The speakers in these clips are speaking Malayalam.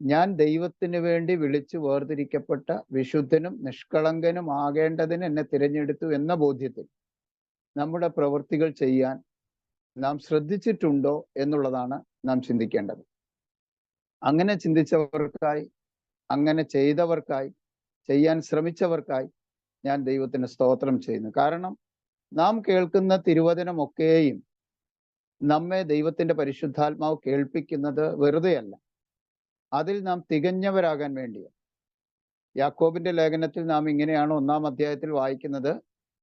ഞാൻ ദൈവത്തിന് വേണ്ടി വിളിച്ചു വേർതിരിക്കപ്പെട്ട വിശുദ്ധനും നിഷ്കളങ്കനും ആകേണ്ടതിന് എന്നെ തിരഞ്ഞെടുത്തു എന്ന ബോധ്യത്തിൽ നമ്മുടെ പ്രവൃത്തികൾ ചെയ്യാൻ നാം ശ്രദ്ധിച്ചിട്ടുണ്ടോ എന്നുള്ളതാണ് നാം ചിന്തിക്കേണ്ടത്. അങ്ങനെ ചിന്തിച്ചവർക്കായി, അങ്ങനെ ചെയ്തവർക്കായി, ചെയ്യാൻ ശ്രമിച്ചവർക്കായി ഞാൻ ദൈവത്തിന് സ്തോത്രം ചെയ്യുന്നു. കാരണം നാം കേൾക്കുന്ന തിരുവചനമൊക്കെയും നമ്മെ ദൈവത്തിന്റെ പരിശുദ്ധാത്മാവ് കേൾപ്പിക്കുന്നത് വെറുതെയല്ല, അതിൽ നാം തികഞ്ഞവരാകാൻ വേണ്ടിയാണ്. യാക്കോബിന്റെ ലേഖനത്തിൽ നാം ഇങ്ങനെയാണ് 1-ാം അധ്യായത്തിൽ വായിക്കുന്നത്.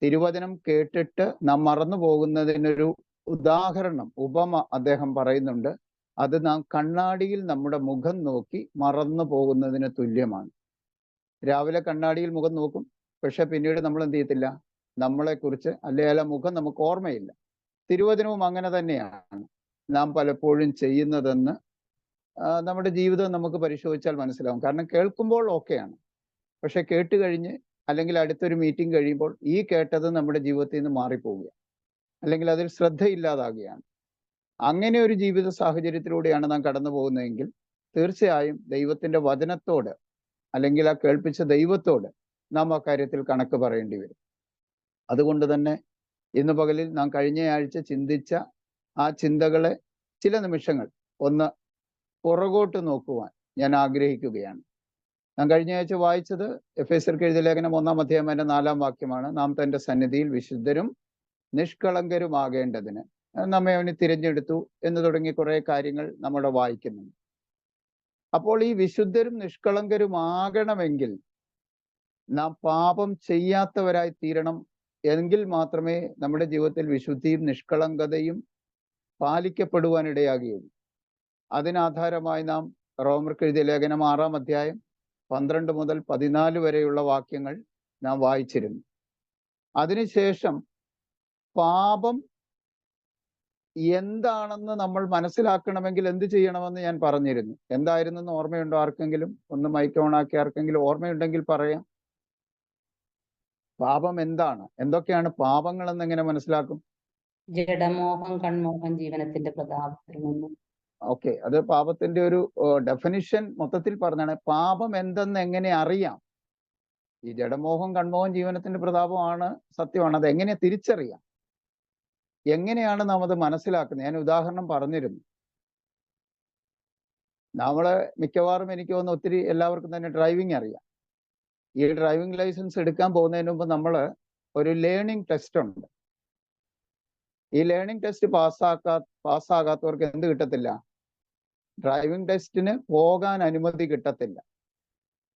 തിരുവചനം കേട്ടിട്ട് നാം മറന്നു പോകുന്നതിനൊരു ഉദാഹരണം, ഉപമ അദ്ദേഹം പറയുന്നുണ്ട്. അത് നാം കണ്ണാടിയിൽ നമ്മുടെ മുഖം നോക്കി മറന്നു പോകുന്നതിന് തുല്യമാണ്. രാവിലെ കണ്ണാടിയിൽ മുഖം നോക്കും, പക്ഷെ പിന്നീട് നമ്മൾ എന്ത് ചെയ്യത്തില്ല, നമ്മളെക്കുറിച്ച് അല്ലെങ്കിൽ ആ മുഖം നമുക്ക് ഓർമ്മയില്ല. തിരുവചനവും അങ്ങനെ തന്നെയാണ് നാം പലപ്പോഴും ചെയ്യുന്നതെന്ന് നമ്മുടെ ജീവിതം നമുക്ക് പരിശോധിച്ചാൽ മനസ്സിലാവും. കാരണം കേൾക്കുമ്പോൾ ഓക്കെയാണ്, പക്ഷെ കേട്ട് കഴിഞ്ഞ് അല്ലെങ്കിൽ അടുത്തൊരു മീറ്റിംഗ് കഴിയുമ്പോൾ ഈ കേട്ടത് നമ്മുടെ ജീവിതത്തിൽ നിന്ന് മാറിപ്പോവുക, അല്ലെങ്കിൽ അതിൽ ശ്രദ്ധയില്ലാതാകുകയാണ്. അങ്ങനെ ഒരു ജീവിത സാഹചര്യത്തിലൂടെയാണ് നാം കടന്നു പോകുന്നതെങ്കിൽ തീർച്ചയായും ദൈവത്തിന്റെ വചനത്തോട് അല്ലെങ്കിൽ ആ കേൾപ്പിച്ച ദൈവത്തോട് നാം ആ കാര്യത്തിൽ കണക്ക് പറയേണ്ടി വരും. അതുകൊണ്ട് തന്നെ ഇന്ന് പകലിൽ നാം കഴിഞ്ഞയാഴ്ച ചിന്തിച്ച ആ ചിന്തകളെ ചില നിമിഷങ്ങൾ ഒന്ന് പുറകോട്ട് നോക്കുവാൻ ഞാൻ ആഗ്രഹിക്കുകയാണ്. നാം കഴിഞ്ഞ ആഴ്ച വായിച്ചത് എഫേസ്യർക്ക് എഴുതിയ ലേഖനം 1-ാം അധ്യായം 4-ാം വാക്യമാണ്. നാം തന്റെ സന്നിധിയിൽ വിശുദ്ധരും നിഷ്കളങ്കരുമാകേണ്ടതിന് നമ്മെ അവന് തിരഞ്ഞെടുത്തു എന്ന് തുടങ്ങി കുറെ കാര്യങ്ങൾ നമ്മുടെ വായിക്കുന്നുണ്ട്. അപ്പോൾ ഈ വിശുദ്ധരും നിഷ്കളങ്കരുമാകണമെങ്കിൽ നാം പാപം ചെയ്യാത്തവരായി തീരണം. എങ്കിൽ മാത്രമേ നമ്മുടെ ജീവിതത്തിൽ വിശുദ്ധിയും നിഷ്കളങ്കതയും പാലിക്കപ്പെടുവാനിടയാകുകയുള്ളൂ. അതിനാധാരമായി നാം റോമർക്ക് എഴുതിയ ലേഖനം 6-ാം അധ്യായം 12 മുതൽ 14 വരെയുള്ള വാക്യങ്ങൾ നാം വായിച്ചിരുന്നു. അതിനുശേഷം പാപം എന്താണെന്ന് നമ്മൾ മനസ്സിലാക്കണമെങ്കിൽ എന്ത് ചെയ്യണമെന്ന് ഞാൻ പറഞ്ഞിരുന്നു. എന്തായിരുന്നെന്ന് ഓർമ്മയുണ്ടോ ആർക്കെങ്കിലും? ഒന്ന് മൈക്ക് ഓണാക്കി ആർക്കെങ്കിലും ഓർമ്മയുണ്ടെങ്കിൽ പറയാം. പാപം എന്താണ്, എന്തൊക്കെയാണ് പാപങ്ങൾ എന്ന് എങ്ങനെ മനസ്സിലാക്കും? ജഡമോഹം, കൺമോഹം, ജീവനത്തിന്റെ പ്രതാപത്തിൽ നിന്നും. ഓക്കെ, അത് പാപത്തിന്റെ ഒരു ഡെഫിനിഷൻ മൊത്തത്തിൽ പറഞ്ഞാണ്. പാപം എന്തെന്ന് എങ്ങനെ അറിയാം? ഈ ജഡമോഹം, കൺമോഹം, ജീവനത്തിന്റെ പ്രതാപമാണ്, സത്യമാണ്. അത് എങ്ങനെ തിരിച്ചറിയാം? എങ്ങനെയാണ് നാം അത് മനസ്സിലാക്കുന്നത്? ഞാൻ ഉദാഹരണം പറഞ്ഞിരുന്നു. നമ്മള് മിക്കവാറും എനിക്ക് തോന്നുന്നു ഒത്തിരി എല്ലാവർക്കും തന്നെ ഡ്രൈവിംഗ് അറിയാം. ഈ ഡ്രൈവിംഗ് ലൈസൻസ് എടുക്കാൻ പോകുന്നതിന് മുമ്പ് നമ്മൾ ഒരു ലേണിംഗ് ടെസ്റ്റ് ഉണ്ട്. ഈ ലേണിംഗ് ടെസ്റ്റ് പാസ്സാകാത്തവർക്ക് എന്ത് കിട്ടത്തില്ല? ഡ്രൈവിംഗ് ടെസ്റ്റിന് പോകാൻ അനുമതി കിട്ടത്തില്ല.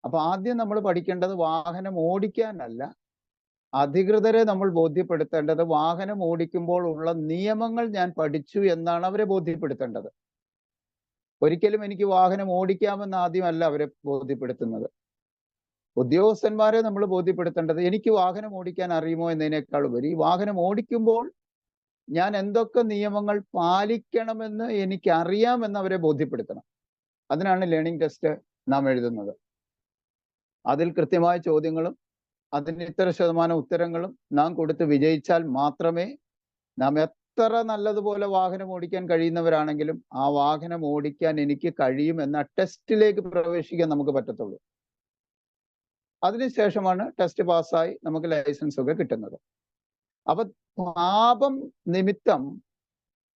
അപ്പൊ ആദ്യം നമ്മൾ പഠിക്കേണ്ടത് വാഹനം ഓടിക്കാനല്ല, അധികൃതരെ നമ്മൾ ബോധ്യപ്പെടുത്തേണ്ടത് വാഹനം ഓടിക്കുമ്പോൾ ഉള്ള നിയമങ്ങൾ ഞാൻ പഠിച്ചു എന്നാണ് അവരെ ബോധ്യപ്പെടുത്തേണ്ടത്. ഒരിക്കലും എനിക്ക് വാഹനം ഓടിക്കാമെന്ന് ആദ്യമല്ല അവരെ ബോധ്യപ്പെടുത്തുന്നത്. ഉദ്യോഗസ്ഥന്മാരെ നമ്മൾ ബോധ്യപ്പെടുത്തേണ്ടത് എനിക്ക് വാഹനം ഓടിക്കാൻ അറിയുമോ എന്നതിനേക്കാൾ ഉപരി വാഹനം ഓടിക്കുമ്പോൾ ഞാൻ എന്തൊക്കെ നിയമങ്ങൾ പാലിക്കണമെന്ന് എനിക്ക് അറിയാമെന്ന് അവരെ ബോധ്യപ്പെടുത്തണം. അതിനാണ് ലേണിംഗ് ടെസ്റ്റ് നാം എഴുതുന്നത്. അതിൽ കൃത്യമായ ചോദ്യങ്ങളും അതിന് ഇത്ര ശതമാനം ഉത്തരങ്ങളും നാം കൊടുത്ത് വിജയിച്ചാൽ മാത്രമേ നാം എത്ര നല്ലതുപോലെ വാഹനം ഓടിക്കാൻ കഴിയുന്നവരാണെങ്കിലും ആ വാഹനം ഓടിക്കാൻ എനിക്ക് കഴിയും എന്ന ടെസ്റ്റിലേക്ക് പ്രവേശിക്കാൻ നമുക്ക് പറ്റത്തുള്ളൂ. അതിനുശേഷമാണ് ടെസ്റ്റ് പാസ്സായി നമുക്ക് ലൈസൻസ് ഒക്കെ കിട്ടുന്നത്. അപ്പൊ പാപം നിമിത്തം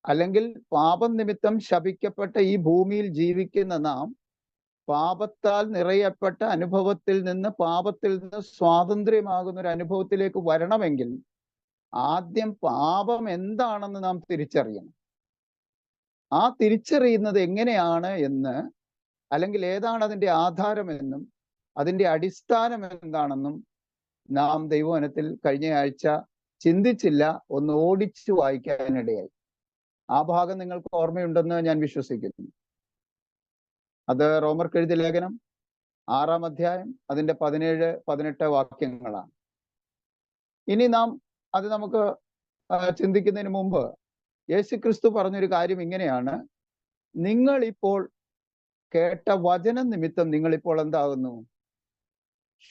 അല്ലെങ്കിൽ പാപം നിമിത്തം ശപിക്കപ്പെട്ട ഈ ഭൂമിയിൽ ജീവിക്കുന്ന നാം പാപത്താൽ നിറയപ്പെട്ട അനുഭവത്തിൽ നിന്ന്, പാപത്തിൽ നിന്ന് സ്വാതന്ത്ര്യമാകുന്ന ഒരു അനുഭവത്തിലേക്ക് വരണമെങ്കിൽ ആദ്യം പാപം എന്താണെന്ന് നാം തിരിച്ചറിയണം. ആ തിരിച്ചറിയുന്നത് എങ്ങനെയാണ് എന്ന്, അല്ലെങ്കിൽ ഏതാണ് അതിൻ്റെ ആധാരമെന്നും അതിൻ്റെ അടിസ്ഥാനം എന്താണെന്നും നാം ദൈവവചനത്തിൽ കഴിഞ്ഞ ആഴ്ച ചിന്തിച്ചില്ല, ഒന്ന് ഓടിച്ചു വായിക്കാനിടയായി. ആ ഭാഗം നിങ്ങൾക്ക് ഓർമ്മയുണ്ടെന്ന് ഞാൻ വിശ്വസിക്കുന്നു. അത് റോമർക്ക് എഴുതിയ ലേഖനം 6-ാം അധ്യായം അതിൻ്റെ 17-18 വാക്യങ്ങളാണ്. ഇനി നാം അത് നമുക്ക് ചിന്തിക്കുന്നതിന് മുമ്പ് യേശുക്രിസ്തു പറഞ്ഞൊരു കാര്യം ഇങ്ങനെയാണ്: നിങ്ങൾ ഇപ്പോൾ കേട്ട വചനം നിമിത്തം നിങ്ങളിപ്പോൾ എന്താകുന്നു?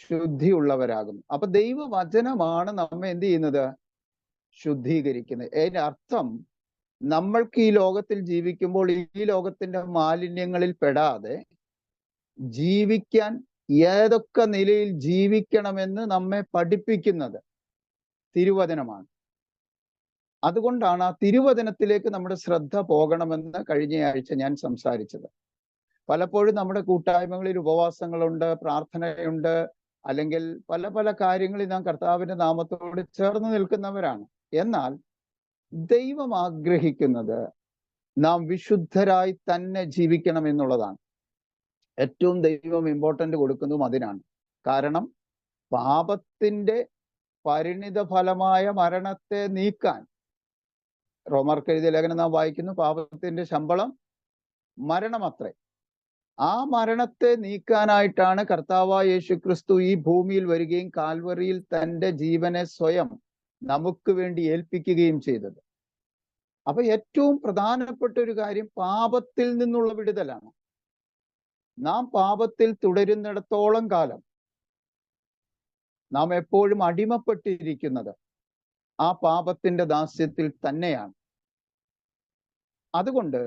ശുദ്ധിയുള്ളവരാകുന്നു. അപ്പൊ ദൈവവചനമാണ് നമ്മെ എന്ത് ചെയ്യുന്നത്? ശുദ്ധീകരിക്കുന്നത്. അതിന്റെ അർത്ഥം നമ്മൾക്ക് ഈ ലോകത്തിൽ ജീവിക്കുമ്പോൾ ഈ ലോകത്തിന്റെ മാലിന്യങ്ങളിൽ പെടാതെ ജീവിക്കാൻ ഏതൊക്കെ നിലയിൽ ജീവിക്കണമെന്ന് നമ്മെ പഠിപ്പിക്കുന്നത് തിരുവചനമാണ്. അതുകൊണ്ടാണ് ആ തിരുവചനത്തിലേക്ക് നമ്മുടെ ശ്രദ്ധ പോകണമെന്ന് കഴിഞ്ഞ ആഴ്ച ഞാൻ സംസാരിച്ചത്. പലപ്പോഴും നമ്മുടെ കൂട്ടായ്മകളിൽ ഉപവാസങ്ങളുണ്ട്, പ്രാർത്ഥനയുണ്ട്, അല്ലെങ്കിൽ പല പല കാര്യങ്ങളിൽ നാം കർത്താവിന്റെ നാമത്തോട് ചേർന്ന് നിൽക്കുന്നവരാണ്. എന്നാൽ ദൈവം ആഗ്രഹിക്കുന്നത് നാം വിശുദ്ധരായി തന്നെ ജീവിക്കണം എന്നുള്ളതാണ്. ഏറ്റവും ദൈവം ഇമ്പോർട്ടൻ്റ് കൊടുക്കുന്നതും അതിനാണ്. കാരണം പാപത്തിന്റെ പരിണിത ഫലമായ മരണത്തെ നീക്കാൻ, റോമർക്ക് എഴുതിയ ലേഖനം നാം വായിക്കുന്നു, പാപത്തിന്റെ ശമ്പളം മരണമത്രേ. ആ മരണത്തെ നീക്കാനായിട്ടാണ് കർത്താവായ യേശുക്രിസ്തു ഈ ഭൂമിയിൽ വരികയും കാൽവറിയിൽ തൻ്റെ ജീവനെ സ്വയം നമുക്ക് വേണ്ടി ഏൽപ്പിക്കുകയും ചെയ്തത്. അപ്പൊ ഏറ്റവും പ്രധാനപ്പെട്ട ഒരു കാര്യം പാപത്തിൽ നിന്നുള്ള വിടുതലാണ്. നാം പാപത്തിൽ തുടരുന്നിടത്തോളം കാലം നാം എപ്പോഴും അടിമപ്പെട്ടിരിക്കുന്നത് ആ പാപത്തിന്റെ ദാസ്യത്തിൽ തന്നെയാണ്. അതുകൊണ്ട്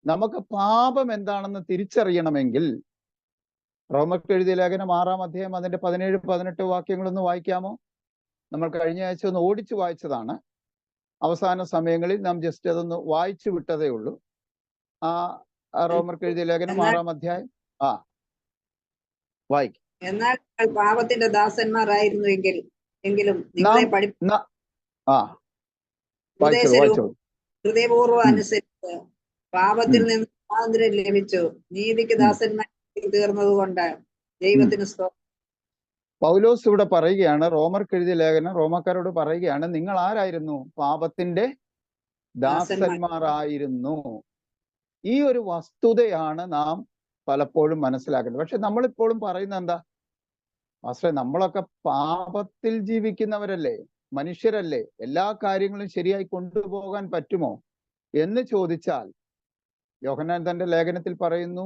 നമുക്ക് പാപം എന്താണെന്ന് തിരിച്ചറിയണമെങ്കിൽ റോമർക്ക് എഴുതിയ ലേഖനം 6-ാം അധ്യായം അതിന്റെ 17-18 വാക്യങ്ങളൊന്ന് വായിക്കാമോ? നമ്മൾ കഴിഞ്ഞ ആഴ്ച ഒന്ന് ഓടിച്ചു വായിച്ചതാണ്. അവസാന സമയങ്ങളിൽ നാം ജസ്റ്റ് അതൊന്ന് വായിച്ചു വിട്ടതേ ഉള്ളൂ. ആ റോമർക്ക് എഴുതിയ ലേഖനം 6-ാം അധ്യായം വായിക്കും. എന്നാൽ പാപത്തിന്റെ ദാസന്മാരായിരുന്നുവെങ്കിൽ എങ്കിലും നിങ്ങളെ ഹൃദയപൂർവ്വം അനുസരിച്ച് പാപത്തിൽ നിന്ന് സ്വാതന്ത്ര്യം ലഭിച്ചു നീതിക്ക് ദാസന്മാർ തീർന്നതുകൊണ്ട് ദൈവത്തിന് സ്തോത്രം. പൗലോസ് ഇവിടെ പറയുകയാണ്, റോമർക്ക് എഴുതിയ ലേഖനം റോമക്കാരോട് പറയുകയാണ്, നിങ്ങൾ ആരായിരുന്നു? പാപത്തിന്റെ ദാസന്മാരായിരുന്നു. ഈ ഒരു വസ്തുതയാണ് നാം പലപ്പോഴും മനസ്സിലാക്കുന്നത്. പക്ഷെ നമ്മളിപ്പോഴും പറയുന്നത് എന്താ? മാസ്റ്ററെ, നമ്മളൊക്കെ പാപത്തിൽ ജീവിക്കുന്നവരല്ലേ, മനുഷ്യരല്ലേ, എല്ലാ കാര്യങ്ങളും ശരിയായി കൊണ്ടുപോകാൻ പറ്റുമോ എന്ന് ചോദിച്ചാൽ യോഹന്നാൻ തന്റെ ലേഖനത്തിൽ പറയുന്നു,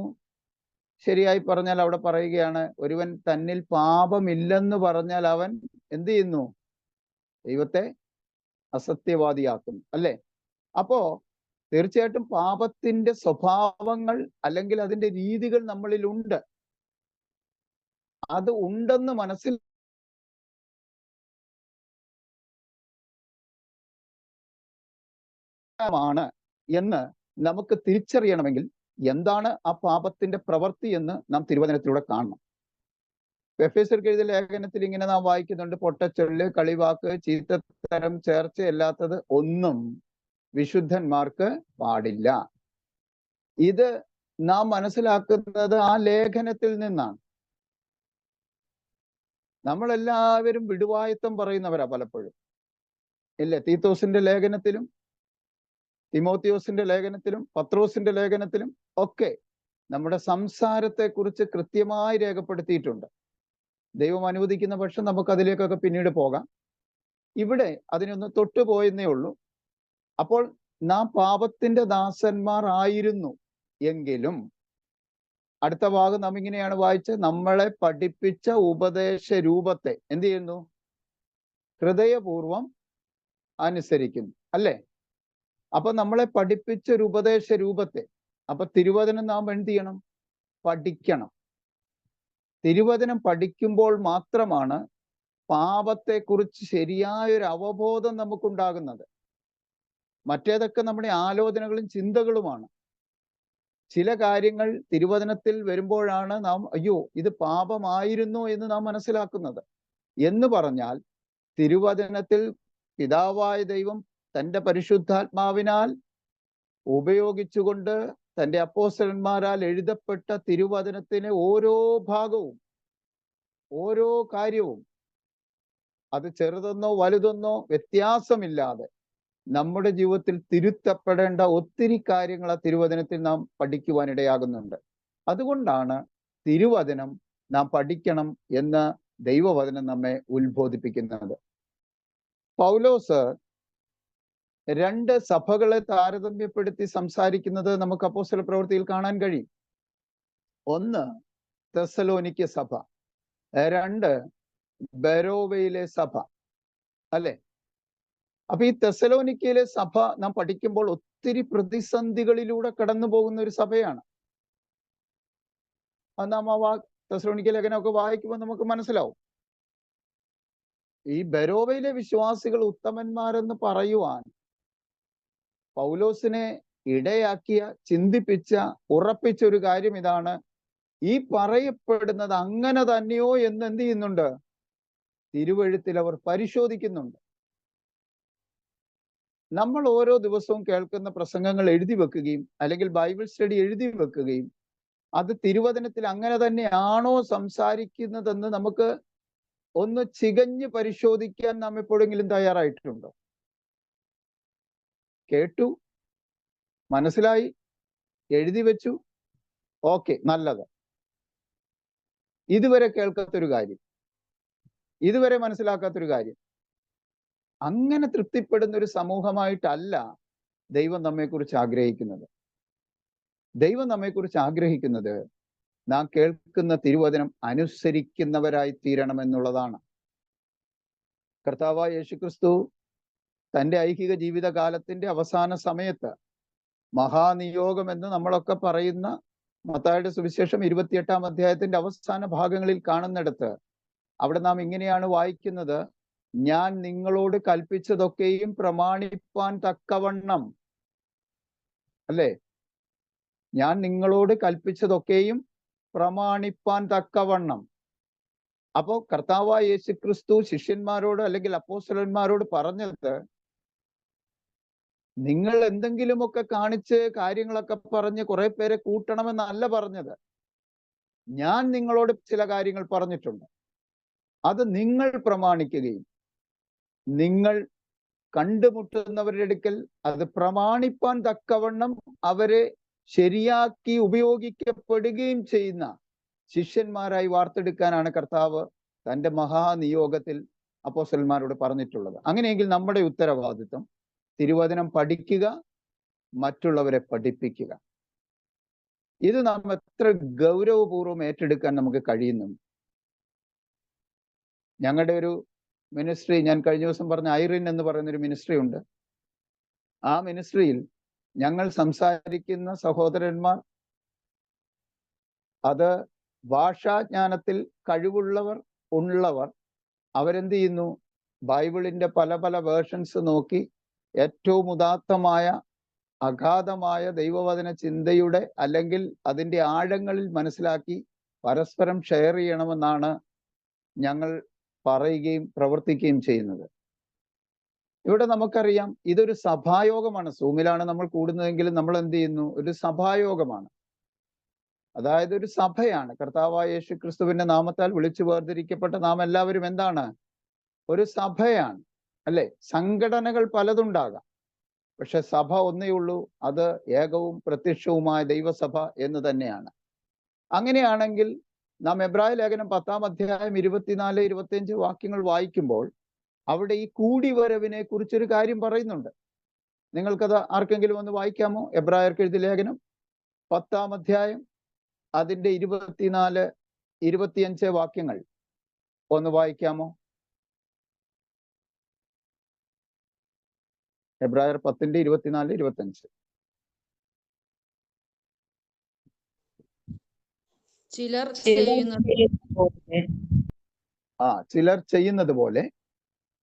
ശരിയായി പറഞ്ഞാൽ അവിടെ പറയുകയാണ്, ഒരുവൻ തന്നിൽ പാപമില്ലെന്ന് പറഞ്ഞാൽ അവൻ എന്ത് ചെയ്യുന്നു? ദൈവത്തെ അസത്യവാദിയാക്കുന്നു, അല്ലേ? അപ്പോ തീർച്ചയായിട്ടും പാപത്തിന്റെ സ്വഭാവങ്ങൾ അല്ലെങ്കിൽ അതിന്റെ രീതികൾ നമ്മളിലുണ്ട്. അത് ഉണ്ടെന്ന് മനസ്സിൽ ാണ് എന്ന് നമുക്ക് തിരിച്ചറിയണമെങ്കിൽ എന്താണ് ആ പാപത്തിന്റെ പ്രവൃത്തി എന്ന് നാം തിരുവചനത്തിലൂടെ കാണണം. എഫേസ്യർക്ക് എഴുതിയ ലേഖനത്തിൽ ഇങ്ങനെ നാം വായിക്കുന്നുണ്ട്, പൊട്ടച്ചൊല്ല്, കളിവാക്ക്, ചീത്തത്തരം, ചേർച്ചയല്ലാത്തത് ഒന്നും വിശുദ്ധന്മാർക്ക് പാടില്ല. ഇത് നാം മനസ്സിലാക്കുന്നത് ആ ലേഖനത്തിൽ നിന്നാണ്. നമ്മളെല്ലാവരും വിടുവായത്വം പറയുന്നവരാ പലപ്പോഴും, ഇല്ലേ? തീത്തോസിന്റെ ലേഖനത്തിലും തിമോത്തിയോസിന്റെ ലേഖനത്തിലും പത്രോസിന്റെ ലേഖനത്തിലും ഒക്കെ നമ്മുടെ സംസാരത്തെക്കുറിച്ച് കൃത്യമായി രേഖപ്പെടുത്തിയിട്ടുണ്ട്. ദൈവം അനുവദിക്കുന്ന പക്ഷം നമുക്ക് അതിലേക്കൊക്കെ പിന്നീട് പോകാം. ഇവിടെ അതിനൊന്ന് തൊട്ടുപോയെന്നേ ഉള്ളൂ. അപ്പോൾ നാം പാപത്തിന്റെ ദാസന്മാർ ആയിരുന്നു എങ്കിലും, അടുത്ത ഭാഗം നാം ഇങ്ങനെയാണ് വായിച്ചത്, നമ്മളെ പഠിപ്പിച്ച ഉപദേശ രൂപത്തെ എന്ത് ചെയ്യുന്നു? ഹൃദയപൂർവം അനുസരിക്കുന്നു, അല്ലേ? അപ്പൊ നമ്മളെ പഠിപ്പിച്ച ഒരു ഉപദേശ രൂപത്തെ, അപ്പൊ തിരുവചനം നാം എന്ത് ചെയ്യണം? പഠിക്കണം. തിരുവചനം പഠിക്കുമ്പോൾ മാത്രമാണ് പാപത്തെക്കുറിച്ച് ശരിയായൊരു അവബോധം നമുക്കുണ്ടാകുന്നത്. മറ്റേതൊക്കെ നമ്മുടെ ആലോചനകളും ചിന്തകളുമാണ്. ചില കാര്യങ്ങൾ തിരുവചനത്തിൽ വരുമ്പോഴാണ് നാം അയ്യോ ഇത് പാപമായിരുന്നു എന്ന് നാം മനസ്സിലാക്കുന്നത്. എന്ന് പറഞ്ഞാൽ തിരുവചനത്തിൽ പിതാവായ ദൈവം തൻ്റെ പരിശുദ്ധാത്മാവിനാൽ ഉപയോഗിച്ചുകൊണ്ട് തൻ്റെ അപ്പോസ്തലന്മാരാൽ എഴുതപ്പെട്ട തിരുവചനത്തിന് ഓരോ ഭാഗവും ഓരോ കാര്യവും അത് ചെറുതെന്നോ വലുതെന്നോ വ്യത്യാസമില്ലാതെ നമ്മുടെ ജീവിതത്തിൽ തിരുത്തപ്പെടേണ്ട ഒത്തിരി കാര്യങ്ങൾ ആ തിരുവചനത്തിൽ നാം പഠിക്കുവാനിടയാകുന്നുണ്ട്. അതുകൊണ്ടാണ് തിരുവചനം നാം പഠിക്കണം എന്ന് ദൈവവചനം നമ്മെ ഉത്ബോധിപ്പിക്കുന്നത്. പൗലോസ് രണ്ട് സഭകളെ താരതമ്യപ്പെടുത്തി സംസാരിക്കുന്നത് നമുക്ക് അപ്പോസ്തല പ്രവൃത്തിയിൽ കാണാൻ കഴിയും. ഒന്ന് തെസ്സലോനിക്ക സഭ, രണ്ട് ബെരോവയിലെ സഭ, അല്ലെ? അപ്പൊ ഈ തെസ്സലോനിക്കയിലെ സഭ നാം പഠിക്കുമ്പോൾ ഒത്തിരി പ്രതിസന്ധികളിലൂടെ കടന്നു പോകുന്ന ഒരു സഭയാണ്. നാം ആ തെസ്സലോനിക്ക ലേഖനമൊക്കെ വായിക്കുമ്പോൾ നമുക്ക് മനസ്സിലാവും. ഈ ബെരോവയിലെ വിശ്വാസികൾ ഉത്തമന്മാരെന്ന് പറയുവാൻ പൗലോസിനെ ഇടയാക്കിയ, ചിന്തിപ്പിച്ച, ഉറപ്പിച്ച ഒരു കാര്യം ഇതാണ്: ഈ പറയപ്പെടുന്നത് അങ്ങനെ തന്നെയോ എന്ന് എന്ത് ചെയ്യുന്നുണ്ട്? തിരുവെഴുത്തിൽ അവർ പരിശോധിക്കുന്നുണ്ട്. നമ്മൾ ഓരോ ദിവസവും കേൾക്കുന്ന പ്രസംഗങ്ങൾ എഴുതി വെക്കുകയും അല്ലെങ്കിൽ ബൈബിൾ സ്റ്റഡി എഴുതി വെക്കുകയും അത് തിരുവചനത്തിൽ അങ്ങനെ തന്നെയാണോ സംസാരിക്കുന്നതെന്ന് നമുക്ക് ഒന്ന് ചികഞ്ഞ് പരിശോധിക്കാൻ നാം എപ്പോഴെങ്കിലും തയ്യാറായിട്ടുണ്ടോ? കേട്ടു, മനസ്സിലായി, എഴുതി വെച്ചു, ഓക്കെ, നല്ലത്. ഇതുവരെ കേൾക്കാത്തൊരു കാര്യം, ഇതുവരെ മനസ്സിലാക്കാത്തൊരു കാര്യം, അങ്ങനെ തൃപ്തിപ്പെടുന്ന ഒരു സമൂഹമായിട്ടല്ല ദൈവം നമ്മെക്കുറിച്ച് ആഗ്രഹിക്കുന്നത്. ദൈവം നമ്മെക്കുറിച്ച് ആഗ്രഹിക്കുന്നത് നാം കേൾക്കുന്ന തിരുവചനം അനുസരിക്കുന്നവരായി തീരണമെന്നുള്ളതാണ്. കർത്താവായ യേശുക്രിസ്തു തൻ്റെ ഐഹിക ജീവിതകാലത്തിന്റെ അവസാന സമയത്ത് മഹാനിയോഗം എന്ന് നമ്മളൊക്കെ പറയുന്ന മത്തായിയുടെ സുവിശേഷം 28-ാം അധ്യായത്തിന്റെ അവസാന ഭാഗങ്ങളിൽ കാണുന്നിടത്ത് അവിടെ നാം ഇങ്ങനെയാണ് വായിക്കുന്നത്: ഞാൻ നിങ്ങളോട് കൽപ്പിച്ചതൊക്കെയും പ്രമാണിപ്പാൻ തക്കവണ്ണം, അല്ലേ? ഞാൻ നിങ്ങളോട് കൽപ്പിച്ചതൊക്കെയും പ്രമാണിപ്പാൻ തക്കവണ്ണം. അപ്പോ കർത്താവായ യേശുക്രിസ്തു ശിഷ്യന്മാരോട് അല്ലെങ്കിൽ അപ്പോസ്തലന്മാരോട് പറഞ്ഞത് നിങ്ങൾ എന്തെങ്കിലുമൊക്കെ കാണിച്ച് കാര്യങ്ങളൊക്കെ പറഞ്ഞ് കുറെ പേരെ കൂട്ടണമെന്നല്ല പറഞ്ഞത്. ഞാൻ നിങ്ങളോട് ചില കാര്യങ്ങൾ പറഞ്ഞിട്ടുണ്ട്, അത് നിങ്ങൾ പ്രമാണിക്കുകയും നിങ്ങൾ കണ്ടുമുട്ടുന്നവരുടെ അടുക്കൽ അത് പ്രമാണിപ്പാൻ തക്കവണ്ണം അവരെ ശരിയാക്കി ഉപയോഗിക്കപ്പെടുകയും ചെയ്യുന്ന ശിഷ്യന്മാരായി വാർത്തെടുക്കാനാണ് കർത്താവ് തൻ്റെ മഹാനിയോഗത്തിൽ അപ്പോസ്തലന്മാരോട് പറഞ്ഞിട്ടുള്ളത്. അങ്ങനെയെങ്കിൽ നമ്മുടെ ഉത്തരവാദിത്വം തിരുവചനം പഠിക്കുക, മറ്റുള്ളവരെ പഠിപ്പിക്കുക. ഇത് നാം എത്ര ഗൗരവപൂർവ്വം ഏറ്റെടുക്കാൻ നമുക്ക് കഴിയുന്നുണ്ട്. ഞങ്ങളുടെ ഒരു മിനിസ്ട്രി, ഞാൻ കഴിഞ്ഞ ദിവസം പറഞ്ഞ ഐറിൻ എന്ന് പറയുന്നൊരു മിനിസ്ട്രി ഉണ്ട്. ആ മിനിസ്ട്രിയിൽ ഞങ്ങൾ സംസാരിക്കുന്ന സഹോദരന്മാർ അത് ഭാഷാജ്ഞാനത്തിൽ കഴിവുള്ളവർ ഉള്ളവർ അവരെന്ത് ചെയ്യുന്നു? ബൈബിളിന്റെ പല പല വേർഷൻസ് നോക്കി ഏറ്റവും ഉദാത്തമായ അഗാധമായ ദൈവവചന ചിന്തയുടെ അല്ലെങ്കിൽ അതിൻ്റെ ആഴങ്ങളിൽ മനസ്സിലാക്കി പരസ്പരം ഷെയർ ചെയ്യണമെന്നാണ് ഞങ്ങൾ പറയുകയും പ്രവർത്തിക്കുകയും ചെയ്യുന്നത്. ഇവിടെ നമുക്കറിയാം ഇതൊരു സഭായോഗമാണ്. സൂമിലാണ് നമ്മൾ കൂടുന്നതെങ്കിലും നമ്മൾ എന്ത് ചെയ്യുന്നു? ഒരു സഭായോഗമാണ്. അതായത് ഒരു സഭയാണ്. കർത്താവായ യേശുക്രിസ്തുവിന്റെ നാമത്താൽ വിളിച്ചു വേർതിരിക്കപ്പെട്ട നാം എല്ലാവരും എന്താണ്? ഒരു സഭയാണ്, അല്ലെ? സംഘടനകൾ പലതുണ്ടാകാം, പക്ഷെ സഭ ഒന്നേ ഉള്ളൂ. അത് ഏകവും പ്രത്യക്ഷവുമായ ദൈവസഭ എന്ന് തന്നെയാണ്. അങ്ങനെയാണെങ്കിൽ നാം എബ്രായ ലേഖനം 10-ാം അധ്യായം 24-25 വാക്യങ്ങൾ വായിക്കുമ്പോൾ അവിടെ ഈ കൂടിവരവിനെ കുറിച്ചൊരു കാര്യം പറയുന്നുണ്ട്. നിങ്ങൾക്കത് ആർക്കെങ്കിലും ഒന്ന് വായിക്കാമോ? എബ്രായർക്ക് എഴുതിയ ലേഖനം 10-ാം അധ്യായം അതിന്റെ 24-25 വാക്യങ്ങൾ ഒന്ന് വായിക്കാമോ? എബ്രായർ 10-ന്റെ 24-25. ചിലർ ചെയ്യുന്നത് പോലെ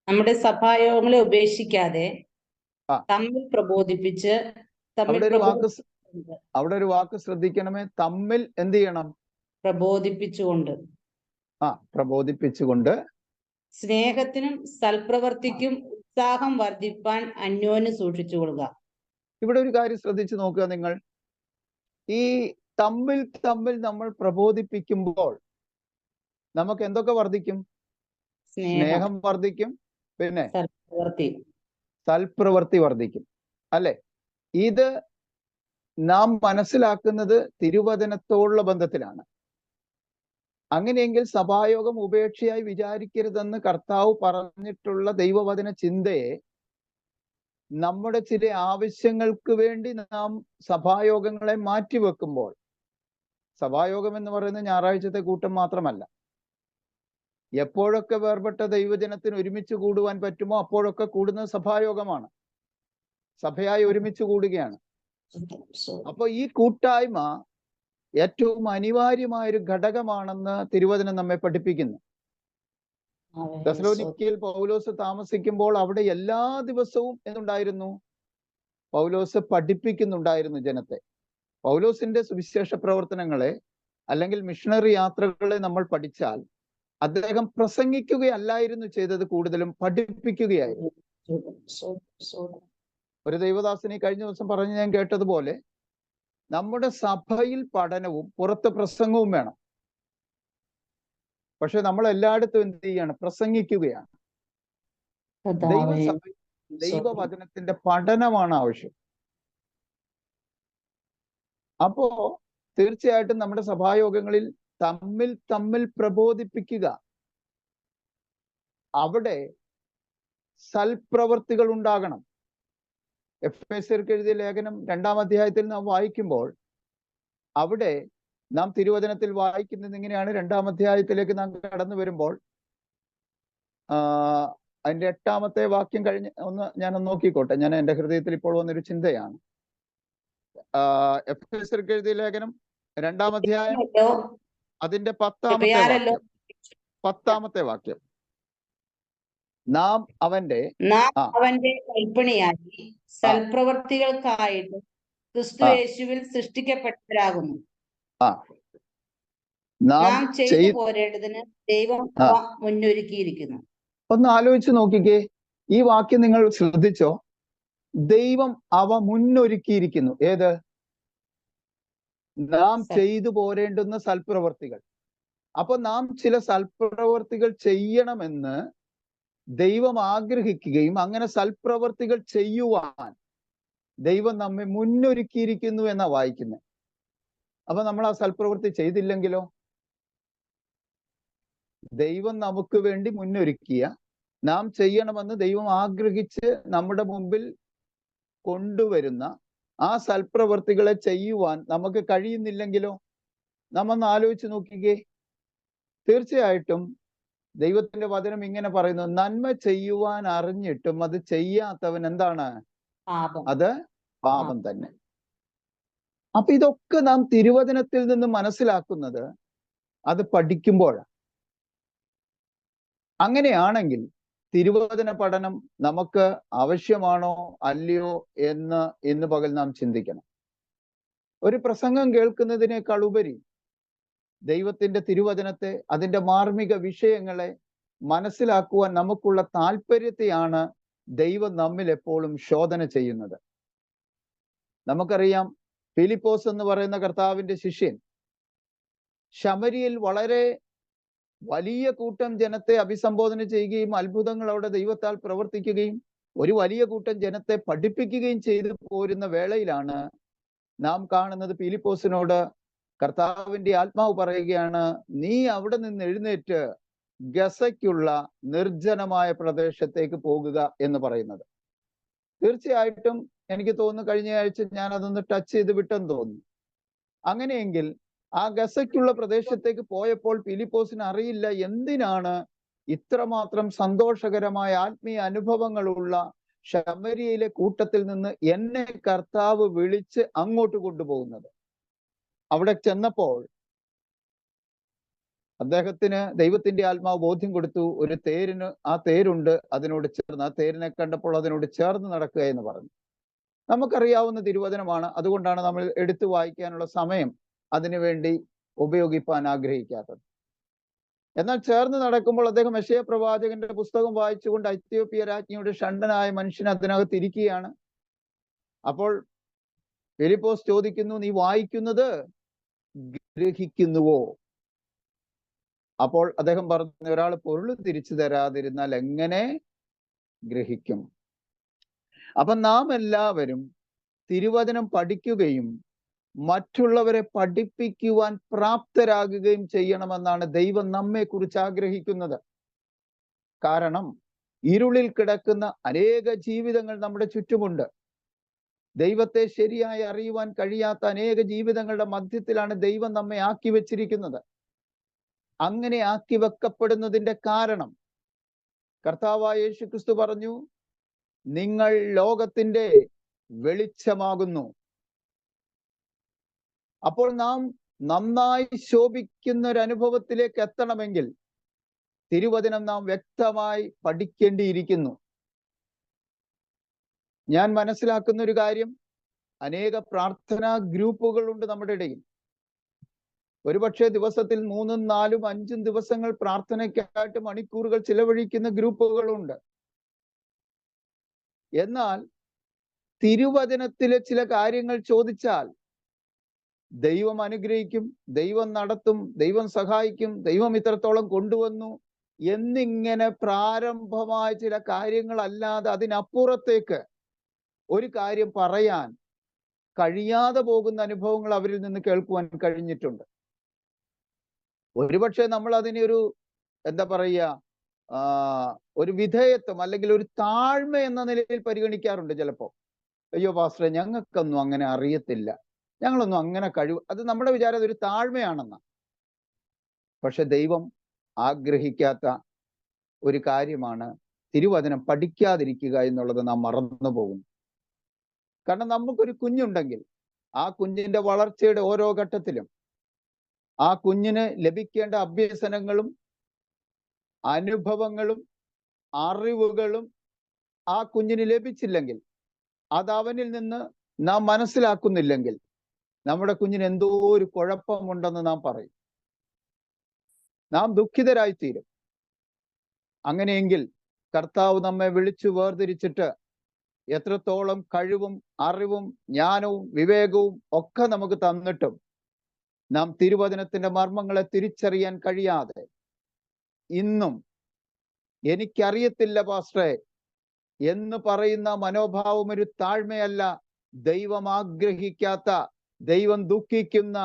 നമ്മുടെ സഭായോഗങ്ങളെ ഉപേക്ഷിക്കാതെ തമ്മിൽ പ്രബോധിപ്പിച്ച് അവിടെ ഒരു വാക്ക് ശ്രദ്ധിക്കണമേ. തമ്മിൽ എന്ത് ചെയ്യണം? പ്രബോധിപ്പിച്ചുകൊണ്ട് സ്നേഹത്തിനും സൽപ്രവർത്തിക്കും ഉത്സാഹം വർദ്ധിപ്പാൻ അന്യോന്യം സൂക്ഷിച്ചുകൊള്ളുക. ഇവിടെ ഒരു കാര്യം ശ്രദ്ധിച്ചു നോക്കുക നിങ്ങൾ. ഈ തമ്മിൽ നമ്മൾ പ്രബോധിപ്പിക്കുമ്പോൾ നമുക്ക് എന്തൊക്കെ വർദ്ധിക്കും? സ്നേഹം വർദ്ധിക്കും, പിന്നെ സൽപ്രവൃത്തി വർദ്ധിക്കും, അല്ലെ? ഇത് നാം മനസ്സിലാക്കുന്നത് തിരുവചനത്തോടുള്ള ബന്ധത്തിലാണ്. അങ്ങനെയെങ്കിൽ സഭായോഗം ഉപേക്ഷയായി വിചാരിക്കരുതെന്ന് കർത്താവ് പറഞ്ഞിട്ടുള്ള ദൈവവചന ചിന്തയെ നമ്മുടെ ചില ആവശ്യങ്ങൾക്ക് വേണ്ടി നാം സഭായോഗങ്ങളെ മാറ്റിവെക്കുമ്പോൾ, സഭായോഗം എന്ന് പറയുന്നത് ഞായറാഴ്ചത്തെ കൂട്ടം മാത്രമല്ല. എപ്പോഴൊക്കെ വേർപെട്ട ദൈവജനത്തിന് ഒരുമിച്ച് കൂടുവാൻ പറ്റുമോ അപ്പോഴൊക്കെ കൂടുന്നത് സഭായോഗമാണ്. സഭയായി ഒരുമിച്ച് കൂടുകയാണ്. അപ്പൊ ഈ കൂട്ടായ്മ ഏറ്റവും അനിവാര്യമായ ഒരു ഘടകമാണെന്ന് തിരുവചനം നമ്മെ പഠിപ്പിക്കുന്നു. തെസ്സലോനിക്കയിൽ പൗലോസ് താമസിക്കുമ്പോൾ അവിടെ എല്ലാ ദിവസവും എന്തുണ്ടായിരുന്നു? പൗലോസ് പഠിപ്പിക്കുന്നുണ്ടായിരുന്നു ജനത്തെ. പൗലോസിന്റെ സുവിശേഷ പ്രവർത്തനങ്ങളെ അല്ലെങ്കിൽ മിഷണറി യാത്രകളെ നമ്മൾ പഠിച്ചാൽ അദ്ദേഹം പ്രസംഗിക്കുകയല്ലായിരുന്നു ചെയ്തത്, കൂടുതലും പഠിപ്പിക്കുകയായിരുന്നു. ഒരു ദൈവദാസനെ കഴിഞ്ഞ ദിവസം പറഞ്ഞ് ഞാൻ കേട്ടതുപോലെ നമ്മുടെ സഭയിൽ പഠനവും പുറത്ത് പ്രസംഗവും വേണം. പക്ഷെ നമ്മൾ എല്ലായിടത്തും എന്ത് ചെയ്യാണ്? പ്രസംഗിക്കുകയാണ്. ദൈവസഭ ദൈവവചനത്തിന്റെ പഠനമാണ് ആവശ്യം. അപ്പോ തീർച്ചയായിട്ടും നമ്മുടെ സഭായോഗങ്ങളിൽ തമ്മിൽ പ്രബോധിപ്പിക്കുക. അവിടെ സൽപ്രവർത്തികൾ ഉണ്ടാകണം. എഫേസ്യർക്ക് എഴുതിയ ലേഖനം 2-ാം അധ്യായത്തിൽ നാം വായിക്കുമ്പോൾ അവിടെ നാം തിരുവചനത്തിൽ വായിക്കുന്നത് ഇങ്ങനെയാണ്. 2-ാം അധ്യായത്തിലേക്ക് നാം കടന്നു വരുമ്പോൾ അതിന്റെ 8-ാമത്തെ വാക്യം കഴിഞ്ഞ് ഞാനൊന്ന് നോക്കിക്കോട്ടെ. ഞാൻ എൻ്റെ ഹൃദയത്തിൽ ഇപ്പോൾ വന്നൊരു ചിന്തയാണ്. എഫേസ്യർക്ക് എഴുതിയ ലേഖനം 2-ാം അധ്യായം അതിന്റെ 10-ാമത്തെ വാക്യം. നാം അവന്റെ കൽപ്പനയായി സൽപ്രവർത്തികൾക്കായിട്ട് ക്രിസ്തു യേശുവിൽ സൃഷ്ടിക്കപ്പെട്ടവരാകുന്നു. നാം ചെയ്തു പോരേണ്ടതിന് ദൈവം മുന്നൊരുക്കിയിരിക്കുന്നു. ഒന്ന് ആലോചിച്ച് നോക്കിക്കേ, ഈ വാക്യം നിങ്ങൾ ശ്രദ്ധിച്ചോ? ദൈവം അവ മുന്നൊരുക്കിയിരിക്കുന്നു. ഏത്? നാം ചെയ്തു പോരേണ്ടുന്ന സൽപ്രവർത്തികൾ. അപ്പൊ നാം ചില സൽപ്രവർത്തികൾ ചെയ്യണമെന്ന് ദൈവം ആഗ്രഹിക്കുകയും അങ്ങനെ സൽപ്രവർത്തികൾ ചെയ്യുവാൻ ദൈവം നമ്മെ മുന്നൊരുക്കിയിരിക്കുന്നു എന്നാ വായിക്കുന്നത്. അപ്പൊ നമ്മൾ ആ സൽപ്രവൃത്തി ചെയ്തില്ലെങ്കിലോ? ദൈവം നമുക്ക് വേണ്ടി മുന്നൊരുക്കിയ, നാം ചെയ്യണമെന്ന് ദൈവം ആഗ്രഹിച്ച് നമ്മുടെ മുമ്പിൽ കൊണ്ടുവരുന്ന ആ സൽപ്രവൃത്തികളെ ചെയ്യുവാൻ നമുക്ക് കഴിയുന്നില്ലെങ്കിലോ? നമ്മൊന്ന് ആലോചിച്ച് നോക്കിക്കേ. തീർച്ചയായിട്ടും ദൈവത്തിന്റെ വചനം ഇങ്ങനെ പറയുന്നു, നന്മ ചെയ്യുവാൻ അറിഞ്ഞിട്ടും അത് ചെയ്യാത്തവൻ എന്താണ്? അത് പാപം തന്നെ. അപ്പൊ ഇതൊക്കെ നാം തിരുവചനത്തിൽ നിന്ന് മനസ്സിലാക്കുന്നത് അത് പഠിക്കുമ്പോഴാണ്. അങ്ങനെയാണെങ്കിൽ തിരുവചന പഠനം നമുക്ക് ആവശ്യമാണോ അല്ലയോ എന്ന് ഇന്ന് പകൽ നാം ചിന്തിക്കണം. ഒരു പ്രസംഗം കേൾക്കുന്നതിനേക്കാൾ ഉപരി ദൈവത്തിന്റെ തിരുവചനത്തെ, അതിന്റെ മാർമിക വിഷയങ്ങളെ മനസ്സിലാക്കുവാൻ നമുക്കുള്ള താല്പര്യത്തെയാണ് ദൈവം നമ്മിൽ എപ്പോഴും ശോധന ചെയ്യുന്നത്. നമുക്കറിയാം, ഫിലിപ്പോസ് എന്ന് പറയുന്ന കർത്താവിന്റെ ശിഷ്യൻ ശമരിയിൽ വളരെ വലിയ കൂട്ടം ജനത്തെ അഭിസംബോധന ചെയ്യുകയും അത്ഭുതങ്ങൾ അവിടെ ദൈവത്താൽ പ്രവർത്തിക്കുകയും ഒരു വലിയ കൂട്ടം ജനത്തെ പഠിപ്പിക്കുകയും ചെയ്തു പോരുന്ന വേളയിലാണ് നാം കാണുന്നത് ഫിലിപ്പോസിനോട് കർത്താവിന്റെ ആത്മാവ് പറയുകയാണ്, നീ അവിടെ നിന്ന് എഴുന്നേറ്റ് ഗസയ്ക്കുള്ള നിർജ്ജനമായ പ്രദേശത്തേക്ക് പോകുക എന്ന് പറയുന്നത്. തീർച്ചയായിട്ടും എനിക്ക് തോന്നുന്നു കഴിഞ്ഞ ആഴ്ച ഞാൻ അതൊന്ന് ടച്ച് ചെയ്ത് വിട്ടെന്ന് തോന്നുന്നു. അങ്ങനെയെങ്കിൽ ആ ഗസയ്ക്കുള്ള പ്രദേശത്തേക്ക് പോയപ്പോൾ ഫിലിപ്പോസിന് അറിയില്ല എന്തിനാണ് ഇത്രമാത്രം സന്തോഷകരമായ ആത്മീയ അനുഭവങ്ങളുള്ള ശമരിയയിലെ കൂട്ടത്തിൽ നിന്ന് എന്നെ കർത്താവ് വിളിച്ച് അങ്ങോട്ട് കൊണ്ടുപോകുന്നത്. അവിടെ ചെന്നപ്പോൾ അദ്ദേഹത്തിന് ദൈവത്തിന്റെ ആത്മാവ് ബോധ്യം കൊടുത്തു, ഒരു തേരിന് ആ തേരുണ്ട്, അതിനോട് ചേർന്ന്, ആ തേരിനെ കണ്ടപ്പോൾ അതിനോട് ചേർന്ന് നടക്കുക എന്ന് പറഞ്ഞു. നമുക്കറിയാവുന്ന തിരുവചനമാണ്, അതുകൊണ്ടാണ് നമ്മൾ എടുത്തു വായിക്കാനുള്ള സമയം അതിനുവേണ്ടി ഉപയോഗിപ്പാൻ ആഗ്രഹിക്കാത്തത്. എന്നാൽ ചേർന്ന് നടക്കുമ്പോൾ അദ്ദേഹം യെശയ്യാ പ്രവാചകന്റെ പുസ്തകം വായിച്ചുകൊണ്ട് എത്യോപ്യ രാജ്ഞിയുടെ ഷണ്ഡനായ മനുഷ്യൻ അതിനകത്ത് ഇരിക്കുകയാണ്. അപ്പോൾ ഫിലിപ്പോസ് ചോദിക്കുന്നു, നീ വായിക്കുന്നത് ഗ്രഹിക്കുന്നുവോ? അപ്പോൾ അദ്ദേഹം പറഞ്ഞു, ഒരാൾ പൊരുൾ തിരിച്ചു തരാതിരുന്നാൽ എങ്ങനെ ഗ്രഹിക്കും? അപ്പൊ നാം എല്ലാവരും തിരുവചനം പഠിക്കുകയും മറ്റുള്ളവരെ പഠിപ്പിക്കുവാൻ പ്രാപ്തരാകുകയും ചെയ്യണമെന്നാണ് ദൈവം നമ്മെ കുറിച്ച് ആഗ്രഹിക്കുന്നത്. കാരണം ഇരുളിൽ കിടക്കുന്ന അനേക ജീവിതങ്ങൾ നമ്മുടെ ചുറ്റുമുണ്ട്. ദൈവത്തെ ശരിയായി അറിയുവാൻ കഴിയാത്ത അനേക ജീവിതങ്ങളുടെ മധ്യത്തിലാണ് ദൈവം നമ്മെ ആക്കി വെച്ചിരിക്കുന്നത്. അങ്ങനെ ആക്കി വെക്കപ്പെടുന്നതിന്റെ കാരണം കർത്താവായ യേശുക്രിസ്തു പറഞ്ഞു, നിങ്ങൾ ലോകത്തിന്റെ വെളിച്ചമാകുന്നു. അപ്പോൾ നാം നന്നായി ശോഭിക്കുന്ന ഒരു അനുഭവത്തിലേക്ക് എത്തണമെങ്കിൽ തിരുവചനം നാം വ്യക്തമായി പഠിക്കേണ്ടിയിരിക്കുന്നു. ഞാൻ മനസ്സിലാക്കുന്ന ഒരു കാര്യം, അനേക പ്രാർത്ഥനാ ഗ്രൂപ്പുകളുണ്ട് നമ്മുടെ ഇടയിൽ. ഒരുപക്ഷെ ദിവസത്തിൽ 3, 4, 5 ദിവസങ്ങൾ പ്രാർത്ഥനയ്ക്കായിട്ട് മണിക്കൂറുകൾ ചിലവഴിക്കുന്ന ഗ്രൂപ്പുകളുണ്ട്. എന്നാൽ തിരുവചനത്തിലെ ചില കാര്യങ്ങൾ ചോദിച്ചാൽ ദൈവം അനുഗ്രഹിക്കും, ദൈവം നടത്തും, ദൈവം സഹായിക്കും, ദൈവം ഇത്രത്തോളം കൊണ്ടുവന്നു എന്നിങ്ങനെ പ്രാരംഭമായ ചില കാര്യങ്ങളല്ലാതെ അതിനപ്പുറത്തേക്ക് ഒരു കാര്യം പറയാൻ കഴിയാതെ പോകുന്ന അനുഭവങ്ങൾ അവരിൽ നിന്ന് കേൾക്കുവാൻ കഴിഞ്ഞിട്ടുണ്ട്. ഒരുപക്ഷെ നമ്മൾ അതിനെ ഒരു എന്താ പറയുക, ഒരു വിധേയത്വം അല്ലെങ്കിൽ ഒരു താഴ്മ എന്ന നിലയിൽ പരിഗണിക്കാറുണ്ട് ചിലപ്പോൾ. അയ്യോ പാസ്റ്ററെ, ഞങ്ങൾക്കൊന്നും അങ്ങനെ അറിയത്തില്ല, ഞങ്ങളൊന്നും അങ്ങനെ അത് നമ്മുടെ വിചാരം അതൊരു താഴ്മയാണെന്ന. പക്ഷെ ദൈവം ആഗ്രഹിക്കാത്ത ഒരു കാര്യമാണ് തിരുവചനം പഠിക്കാതിരിക്കുക എന്നുള്ളത് നാം മറന്നു പോകുന്നു. കാരണം നമുക്കൊരു കുഞ്ഞുണ്ടെങ്കിൽ ആ കുഞ്ഞിന്റെ വളർച്ചയുടെ ഓരോ ഘട്ടത്തിലും ആ കുഞ്ഞിന് ലഭിക്കേണ്ട അഭ്യസനങ്ങളും അനുഭവങ്ങളും അറിവുകളും ആ കുഞ്ഞിന് ലഭിച്ചില്ലെങ്കിൽ, അത് അവനിൽ നിന്ന് നാം മനസ്സിലാക്കുന്നില്ലെങ്കിൽ നമ്മുടെ കുഞ്ഞിന് എന്തോ ഒരു കുഴപ്പമുണ്ടെന്ന് നാം പറയും. നാം ദുഃഖിതരായിത്തീരും. അങ്ങനെയെങ്കിൽ കർത്താവ് നമ്മെ വിളിച്ചു വേർതിരിച്ചിട്ട് എത്രത്തോളം കഴിവും അറിവും ജ്ഞാനവും വിവേകവും ഒക്കെ നമുക്ക് തന്നിട്ടും നാം തിരുവചനത്തിന്റെ മർമ്മങ്ങളെ തിരിച്ചറിയാൻ കഴിയാതെ ഇന്നും എനിക്കറിയത്തില്ല പാസ്റ്ററെ എന്ന് പറയുന്ന മനോഭാവം ഒരു താഴ്മയല്ല. ദൈവം ആഗ്രഹിക്കാത്ത, ദൈവം ദുഃഖിക്കുന്ന,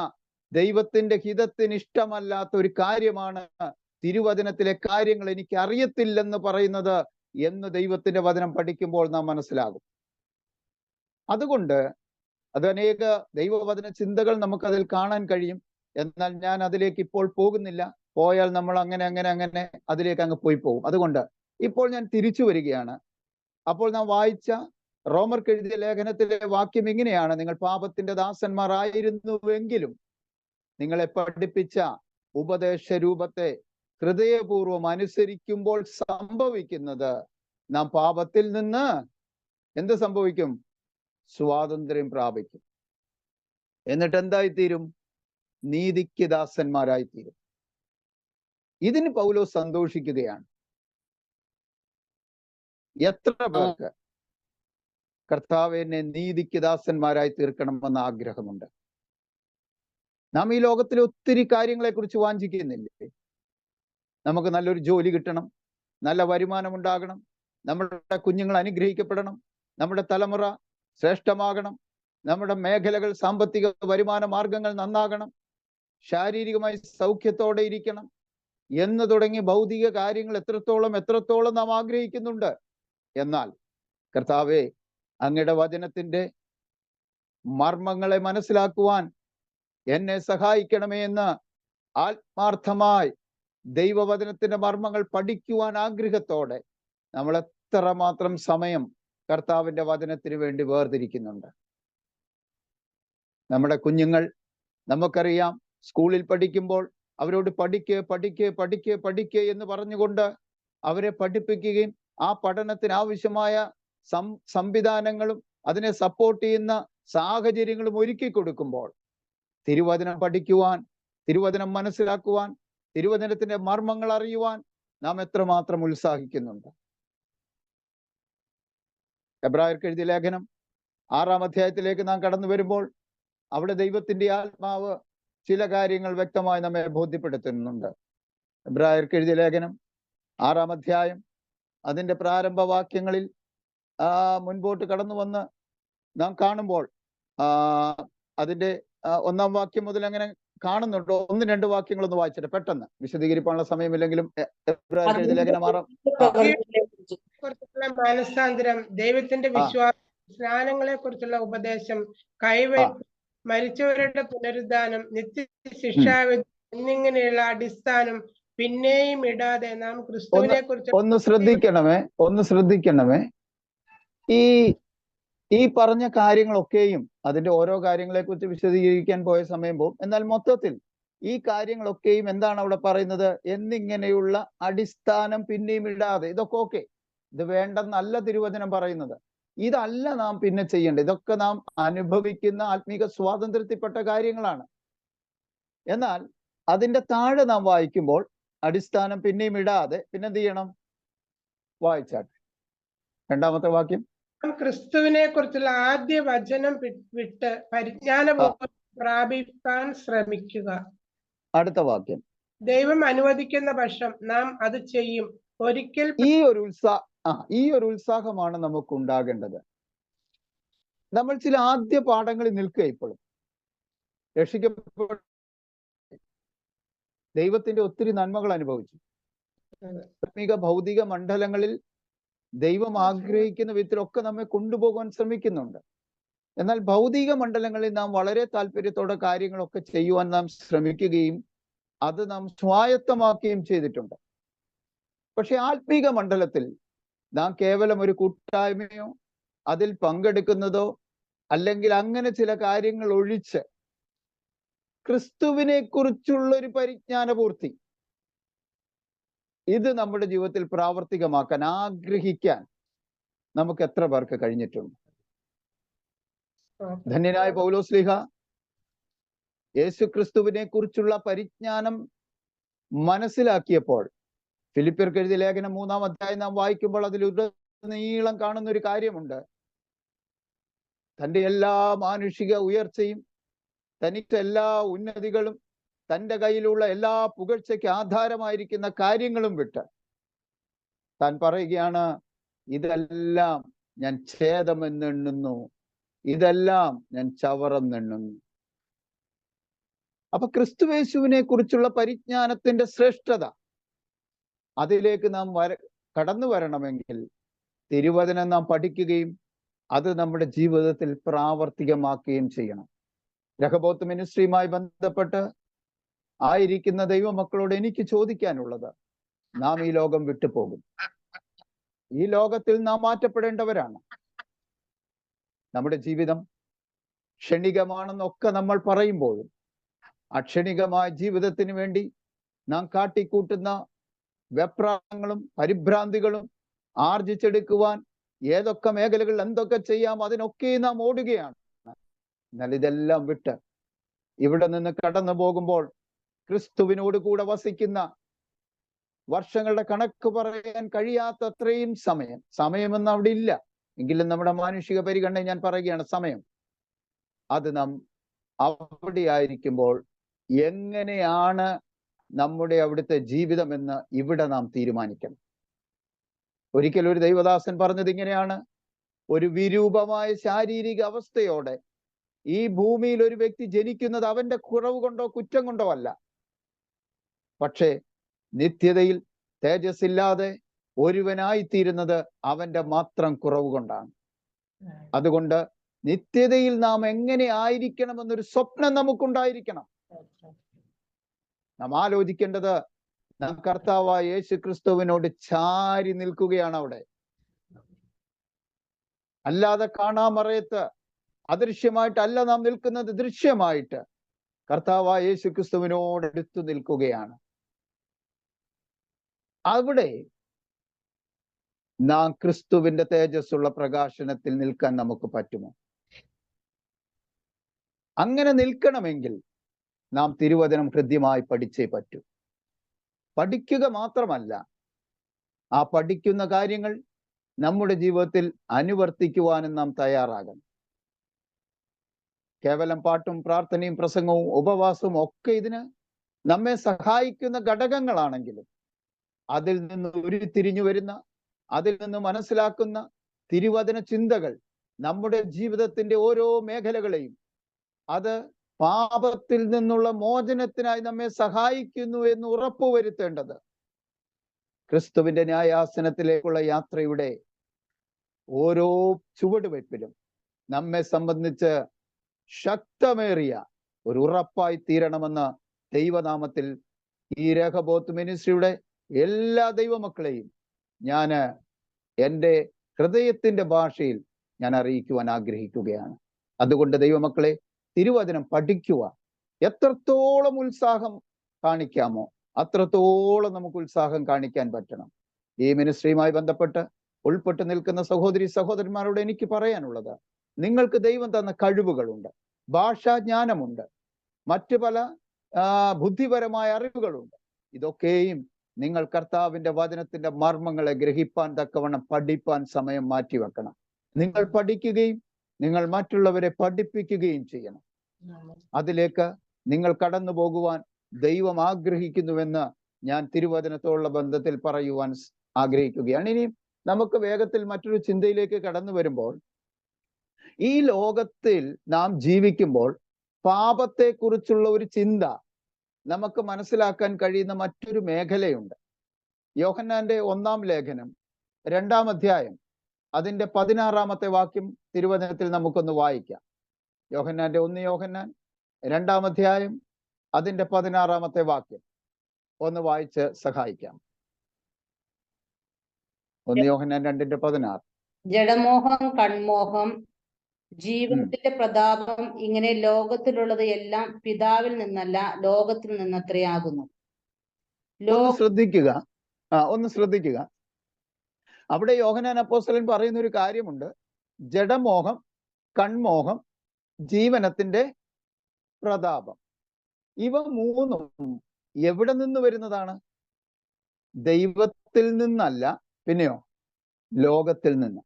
ദൈവത്തിന്റെ ഹിതത്തിന് ഇഷ്ടമല്ലാത്ത ഒരു കാര്യമാണ് തിരുവചനത്തിലെ കാര്യങ്ങൾ എനിക്ക് അറിയത്തില്ലെന്ന് പറയുന്നത് എന്ന് ദൈവത്തിന്റെ വചനം പഠിക്കുമ്പോൾ നാം മനസ്സിലാകും. അതുകൊണ്ട് അത് അനേക ദൈവവചന ചിന്തകൾ നമുക്കതിൽ കാണാൻ കഴിയും. എന്നാൽ ഞാൻ അതിലേക്ക് ഇപ്പോൾ പോകുന്നില്ല. പോയാൽ നമ്മൾ അങ്ങനെ അതിലേക്ക് അങ്ങ് പോയി പോകും. അതുകൊണ്ട് ഇപ്പോൾ ഞാൻ തിരിച്ചു വരികയാണ്. അപ്പോൾ നാം വായിച്ച റോമർക്ക് എഴുതിയ ലേഖനത്തിലെ വാക്യം ഇങ്ങനെയാണ്: നിങ്ങൾ പാപത്തിന്റെ ദാസന്മാർ ആയിരുന്നുവെങ്കിലും നിങ്ങളെ പഠിപ്പിച്ച ഉപദേശ രൂപത്തെ ഹൃദയപൂർവം അനുസരിക്കുമ്പോൾ സംഭവിക്കുന്നത്, നാം പാപത്തിൽ നിന്ന് എന്ത് സംഭവിക്കും? സ്വാതന്ത്ര്യം പ്രാപിക്കും. എന്നിട്ട് എന്തായിത്തീരും? നീതിക്ക് ദാസന്മാരായിത്തീരും. ഇതിന് പൗലോസ് സന്തോഷിക്കുകയാണ്. എത്ര പേർക്ക് കർത്താവ് എന്നെ നീതിക്ക് ദാസന്മാരായി തീർക്കണമെന്ന ആഗ്രഹമുണ്ട്? നാം ഈ ലോകത്തിലെ ഒത്തിരി കാര്യങ്ങളെ കുറിച്ച് വാഞ്ചിക്കുന്നില്ലേ? നമുക്ക് നല്ലൊരു ജോലി കിട്ടണം, നല്ല വരുമാനം ഉണ്ടാകണം, നമ്മുടെ കുഞ്ഞുങ്ങൾ അനുഗ്രഹിക്കപ്പെടണം, നമ്മുടെ തലമുറ ശ്രേഷ്ഠമാകണം, നമ്മുടെ മേഖലകൾ സാമ്പത്തിക വരുമാന മാർഗങ്ങൾ നന്നാകണം, ശാരീരികമായി സൗഖ്യത്തോടെ ഇരിക്കണം എന്ന് തുടങ്ങി ഭൗതിക കാര്യങ്ങൾ എത്രത്തോളം നാം ആഗ്രഹിക്കുന്നുണ്ട്. എന്നാൽ കർത്താവേ, അങ്ങയുടെ വചനത്തിന്റെ മർമ്മങ്ങളെ മനസ്സിലാക്കുവാൻ എന്നെ സഹായിക്കണമേ എന്ന് ആത്മാർത്ഥമായി ദൈവവചനത്തിന്റെ മർമ്മങ്ങൾ പഠിക്കുവാൻ ആഗ്രഹത്തോടെ നമ്മൾ എത്രമാത്രം സമയം കർത്താവിന്റെ വചനത്തിന് വേണ്ടി വേർതിരിക്കുന്നുണ്ട്. നമ്മുടെ കുഞ്ഞുങ്ങൾ നമുക്കറിയാം, സ്കൂളിൽ പഠിക്കുമ്പോൾ അവരോട് പഠിക്കുക എന്ന് പറഞ്ഞുകൊണ്ട് അവരെ പഠിപ്പിക്കുകയും ആ പഠനത്തിന് ആവശ്യമായ സംവിധാനങ്ങളും അതിനെ സപ്പോർട്ട് ചെയ്യുന്ന സാഹചര്യങ്ങളും ഒരുക്കി കൊടുക്കുമ്പോൾ തിരുവചനം പഠിക്കുവാൻ, തിരുവചനം മനസ്സിലാക്കുവാൻ, തിരുവചനത്തിന്റെ മർമ്മങ്ങൾ അറിയുവാൻ നാം എത്രമാത്രം ഉത്സാഹിക്കുന്നുണ്ട്. എബ്രായർക്ക് എഴുതിയ ലേഖനം 6-ാം അധ്യായത്തിലേക്ക് നാം കടന്നു വരുമ്പോൾ അവിടെ ദൈവത്തിന്റെ ആത്മാവ് ചില കാര്യങ്ങൾ വ്യക്തമായി നമ്മെ ബോധ്യപ്പെടുത്തുന്നുണ്ട്. എബ്രായർക്ക് എഴുതിയ ലേഖനം 6-ാം അധ്യായം അതിന്റെ പ്രാരംഭ വാക്യങ്ങളിൽ മുൻപോട്ട് കടന്നു വന്ന് നാം കാണുമ്പോൾ അതിന്റെ 1-ാം വാക്യം മുതൽ അങ്ങനെ കാണുന്നുണ്ടോ? 1-2 വാക്യങ്ങളൊന്ന് വായിച്ചിട്ട് പെട്ടെന്ന് വിശദീകരിക്കാനുള്ള സമയമില്ലെങ്കിലും എബ്രായർക്ക് എഴുതിയ ലേഖനം 6-ാം മാനസാന്തരം, ദൈവത്തിന്റെ വിശ്വാസം, സ്നാനങ്ങളെ കുറിച്ചുള്ള ഉപദേശം, കൈവയ്പ്, മരിച്ചവരുടെ പുനരുദ്ധാനം, നിത്യശിക്ഷാവിധി എന്നിങ്ങനെയുള്ള അടിസ്ഥാനം പിന്നെയും ഇടാതെ നാം ക്രിസ്തുവിനെ കുറിച്ച് ഒന്ന് ശ്രദ്ധിക്കണമേ. ഈ ഈ പറഞ്ഞ കാര്യങ്ങളൊക്കെയും അതിന്റെ ഓരോ കാര്യങ്ങളെ കുറിച്ച് വിശദീകരിക്കാൻ പോയ സമയം പോകും. എന്നാൽ മൊത്തത്തിൽ ഈ കാര്യങ്ങളൊക്കെയും എന്താണ് അവിടെ പറയുന്നത്? എന്നിങ്ങനെയുള്ള അടിസ്ഥാനം പിന്നെയും ഇടാതെ. ഇതൊക്കെ ഓക്കെ, ഇത് വേണ്ടെന്നല്ല തിരുവചനം പറയുന്നത്. ഇതല്ല നാം പിന്നെ ചെയ്യേണ്ടത്. ഇതൊക്കെ നാം അനുഭവിക്കുന്ന ആത്മീക സ്വാതന്ത്ര്യത്തിൽപ്പെട്ട കാര്യങ്ങളാണ്. എന്നാൽ അതിന്റെ താഴെ നാം വായിക്കുമ്പോൾ അടിസ്ഥാനം പിന്നെയും ഇടാതെ പിന്നെ എന്ത് ചെയ്യണം? വായിച്ചാട്ടെ രണ്ടാമത്തെ വാക്യം. ക്രിസ്തുവിനെ കുറിച്ചുള്ള ആദ്യ വചനം വിട്ട് പരിജ്ഞാനപൂർവ്വം പ്രാപിക്കാൻ ശ്രമിക്കുക. അടുത്ത വാക്യം. ദൈവം അനുവദിക്കുന്ന പക്ഷം നാം അത് ചെയ്യും. ഒരിക്കൽ ഈ ഒരു ഉത്സാഹമാണ് നമുക്ക് ഉണ്ടാകേണ്ടത്. നമ്മൾ ചില ആദ്യ പാഠങ്ങളിൽ നിൽക്കുക. ഇപ്പോഴും രക്ഷിക്കപ്പെട്ട ദൈവത്തിന്റെ ഒത്തിരി നന്മകൾ അനുഭവിച്ചു. ആത്മീക ഭൗതിക മണ്ഡലങ്ങളിൽ ദൈവം ആഗ്രഹിക്കുന്ന വിധത്തിലൊക്കെ നമ്മെ കൊണ്ടുപോകാൻ ശ്രമിക്കുന്നുണ്ട്. എന്നാൽ ഭൗതിക മണ്ഡലങ്ങളിൽ നാം വളരെ താല്പര്യത്തോടെ കാര്യങ്ങളൊക്കെ ചെയ്യുവാൻ നാം ശ്രമിക്കുകയും അത് നാം സ്വായത്തമാക്കുകയും ചെയ്തിട്ടുണ്ട്. പക്ഷെ ആത്മീക മണ്ഡലത്തിൽ നാം കേവലം ഒരു കൂട്ടായ്മയോ അതിൽ പങ്കെടുക്കുന്നതോ അല്ലെങ്കിൽ അങ്ങനെ ചില കാര്യങ്ങൾ ഒഴിച്ച് ക്രിസ്തുവിനെ കുറിച്ചുള്ള ഒരു പരിജ്ഞാനപൂർത്തി, ഇത് നമ്മുടെ ജീവിതത്തിൽ പ്രാവർത്തികമാക്കാൻ ആഗ്രഹിക്കാൻ നമുക്ക് എത്ര പേർക്ക് കഴിഞ്ഞിട്ടുണ്ട്? ധന്യനായ പൗലോസ്ലീഹ യേശു ക്രിസ്തുവിനെ കുറിച്ചുള്ള പരിജ്ഞാനം മനസ്സിലാക്കിയപ്പോൾ ഫിലിപ്പിയർക്ക് എഴുതിയ ലേഖനം 3-ാം അധ്യായം നാം വായിക്കുമ്പോൾ അതിൽ നീളം കാണുന്ന ഒരു കാര്യമുണ്ട്. തൻ്റെ എല്ലാ മാനുഷിക ഉയർച്ചയും തനിക്ക് എല്ലാ ഉന്നതികളും തൻ്റെ കയ്യിലുള്ള എല്ലാ പുകഴ്ചയ്ക്ക് ആധാരമായിരിക്കുന്ന കാര്യങ്ങളും വിട്ട് താൻ പറയുകയാണ്, ഇതെല്ലാം ഞാൻ ഛേദമെന്നെണ്ണുന്നു, ഇതെല്ലാം ഞാൻ ചവറെന്നെണ്ണുന്നു. അപ്പൊ ക്രിസ്തുയേശുവിനെ കുറിച്ചുള്ള പരിജ്ഞാനത്തിന്റെ ശ്രേഷ്ഠത, അതിലേക്ക് നാം കടന്നു വരണമെങ്കിൽ തിരുവചനം നാം പഠിക്കുകയും അത് നമ്മുടെ ജീവിതത്തിൽ പ്രാവർത്തികമാക്കുകയും ചെയ്യണം. രഹബോത്ത് മിനിസ്ട്രിയുമായി ബന്ധപ്പെട്ട് ആയിരിക്കുന്ന ദൈവമക്കളോട് എനിക്ക് ചോദിക്കാനുള്ളത്, നാം ഈ ലോകം വിട്ടുപോകും. ഈ ലോകത്തിൽ നാം മാറ്റപ്പെടേണ്ടവരാണ്. നമ്മുടെ ജീവിതം ക്ഷണികമാണെന്നൊക്കെ നമ്മൾ പറയുമ്പോഴും അക്ഷണികമായ ജീവിതത്തിന് വേണ്ടി നാം കാട്ടിക്കൂട്ടുന്ന വെപ്രാളങ്ങളും പരിഭ്രാന്തികളും ആർജിച്ചെടുക്കുവാൻ ഏതൊക്കെ മേഖലകളിൽ എന്തൊക്കെ ചെയ്യാം അതിനൊക്കെ നാം ഓടുകയാണ്. എന്നാൽ ഇതെല്ലാം വിട്ട് ഇവിടെ നിന്ന് കടന്നു പോകുമ്പോൾ ക്രിസ്തുവിനോട് കൂടെ വസിക്കുന്ന വർഷങ്ങളുടെ കണക്ക് പറയാൻ കഴിയാത്തത്രയും സമയമെന്ന് അവിടെ ഇല്ല. എങ്കിലും നമ്മുടെ മാനുഷിക പരിഗണന ഞാൻ പറയുകയാണ്, സമയം. അത് നാം അവിടെ ആയിരിക്കുമ്പോൾ എങ്ങനെയാണ് നമ്മുടെ അവിടുത്തെ ജീവിതം എന്ന് ഇവിടെ നാം തീരുമാനിക്കണം. ഒരിക്കൽ ഒരു ദൈവദാസൻ പറഞ്ഞത് ഇങ്ങനെയാണ്: ഒരു വിരൂപമായ ശാരീരിക അവസ്ഥയോടെ ഈ ഭൂമിയിൽ ഒരു വ്യക്തി ജനിക്കുന്നത് അവന്റെ കുറവ് കൊണ്ടോ കുറ്റം കൊണ്ടോ അല്ല, പക്ഷേ നിത്യതയിൽ തേജസ്സില്ലാതെ ഒരുവനായിത്തീരുന്നത് അവന്റെ മാത്രം കുറവ് കൊണ്ടാണ്. അതുകൊണ്ട് നിത്യതയിൽ നാം എങ്ങനെ ആയിരിക്കണമെന്നൊരു സ്വപ്നം നമുക്കുണ്ടായിരിക്കണം. നാം ആലോചിക്കേണ്ടത്, നാം കർത്താവായ യേശു ക്രിസ്തുവിനോട് ചാരി നിൽക്കുകയാണ് അവിടെ. അല്ലാതെ കാണാമറയത്ത് അദൃശ്യമായിട്ടല്ല നാം നിൽക്കുന്നത്, ദൃശ്യമായിട്ട് കർത്താവായ യേശു ക്രിസ്തുവിനോട് അടുത്തു നിൽക്കുകയാണ്. അവിടെ നാം ക്രിസ്തുവിന്റെ തേജസ്സുള്ള പ്രകാശനത്തിൽ നിൽക്കാൻ നമുക്ക് പറ്റുമോ? അങ്ങനെ നിൽക്കണമെങ്കിൽ നാം തിരുവചനം ഹൃദ്യമായി പഠിച്ചേ പറ്റൂ. പഠിക്കുക മാത്രമല്ല, ആ പഠിക്കുന്ന കാര്യങ്ങൾ നമ്മുടെ ജീവിതത്തിൽ അനുവർത്തിക്കുവാനും നാം തയ്യാറാകണം. കേവലം പാട്ടും പ്രാർത്ഥനയും പ്രസംഗവും ഉപവാസവും ഒക്കെ ഇതിന് നമ്മെ സഹായിക്കുന്ന ഘടകങ്ങളാണെങ്കിലും അതിൽ നിന്ന് ഉരുത്തിരിഞ്ഞു വരുന്ന, അതിൽ നിന്ന് മനസ്സിലാക്കുന്ന തിരുവചന ചിന്തകൾ നമ്മുടെ ജീവിതത്തിന്റെ ഓരോ മേഖലകളെയും അത് പാപത്തിൽ നിന്നുള്ള മോചനത്തിനായി നമ്മെ സഹായിക്കുന്നു എന്ന് ഉറപ്പുവരുത്തേണ്ടത് ക്രിസ്തുവിന്റെ ന്യായാസനത്തിലേക്കുള്ള യാത്രയുടെ ഓരോ ചുവടുവയ്പ്പിലും നമ്മെ സംബന്ധിച്ച് ശക്തമേറിയ ഒരു ഉറപ്പായി തീരണമെന്ന് ദൈവനാമത്തിൽ ഈ രഹബോത്ത് മിനിസ്ട്രിയുടെ എല്ലാ ദൈവമക്കളെയും ഞാൻ എൻ്റെ ഹൃദയത്തിന്റെ ഭാഷയിൽ ഞാൻ അറിയിക്കുവാൻ ആഗ്രഹിക്കുകയാണ്. അതുകൊണ്ട് ദൈവമക്കളെ, തിരുവചനം പഠിക്കുക. എത്രത്തോളം ഉത്സാഹം കാണിക്കാമോ അത്രത്തോളം നമുക്ക് ഉത്സാഹം കാണിക്കാൻ പറ്റണം. ഈ മിനിസ്ട്രിയുമായി ബന്ധപ്പെട്ട് ഉൾപ്പെട്ട് നിൽക്കുന്ന സഹോദരി സഹോദരന്മാരോട് എനിക്ക് പറയാനുള്ളത്, നിങ്ങൾക്ക് ദൈവം തന്ന കഴിവുകളുണ്ട്, ഭാഷാജ്ഞാനമുണ്ട്, മറ്റു പല ബുദ്ധിപരമായ അറിവുകളുണ്ട്. ഇതൊക്കെയും നിങ്ങൾ കർത്താവിന്റെ വചനത്തിന്റെ മർമ്മങ്ങളെ ഗ്രഹിപ്പാൻ തക്കവണ്ണം പഠിപ്പാൻ സമയം മാറ്റിവെക്കണം. നിങ്ങൾ പഠിക്കുകയും നിങ്ങൾ മറ്റുള്ളവരെ പഠിപ്പിക്കുകയും ചെയ്യണം. അതിലേക്ക് നിങ്ങൾ കടന്നു പോകുവാൻ ദൈവം ആഗ്രഹിക്കുന്നുവെന്ന് ഞാൻ തിരുവചനത്തോടുള്ള ബന്ധത്തിൽ പറയുവാൻ ആഗ്രഹിക്കുകയാണ്. ഇനി നമുക്ക് വേഗത്തിൽ മറ്റൊരു ചിന്തയിലേക്ക് കടന്നു വരുമ്പോൾ, ഈ ലോകത്തിൽ നാം ജീവിക്കുമ്പോൾ പാപത്തെക്കുറിച്ചുള്ള ഒരു ചിന്ത നമുക്ക് മനസ്സിലാക്കാൻ കഴിയുന്ന മറ്റൊരു മേഖലയുണ്ട്. യോഹന്നാന്റെ 1-ാം ലേഖനം 2-ാം അധ്യായം അതിന്റെ 16-ാമത്തെ വാക്യം തിരുവചനത്തിൽ നമുക്കൊന്ന് വായിക്കാം. യോഹന്നാന്റെ 1 യോഹന്നാൻ 2-ാം അധ്യായം അതിന്റെ 16-ാമത്തെ വാക്യം ഒന്ന് വായിച്ച് സഹായിക്കാം. 1 യോഹന്നാൻ 2:16. ജഡമോഹം, കൺമോഹം, ജീവനത്തിന്റെ പ്രതാപം, ഇങ്ങനെ ലോകത്തിലുള്ളത് എല്ലാം പിതാവിൽ നിന്നല്ല ലോകത്തിൽ നിന്നത്രയാകുന്നു. ഒന്ന് ശ്രദ്ധിക്കുക. അവിടെ യോഹന്നാൻ അപ്പോസ്തലൻ പറയുന്ന ഒരു കാര്യമുണ്ട്. ജഡമോഹം, കൺമോഹം, ജീവനത്തിന്റെ പ്രതാപം. ഇവ മൂന്നും എവിടെ നിന്ന് വരുന്നതാണ്? ദൈവത്തിൽ നിന്നല്ല, പിന്നെയോ ലോകത്തിൽ നിന്ന്.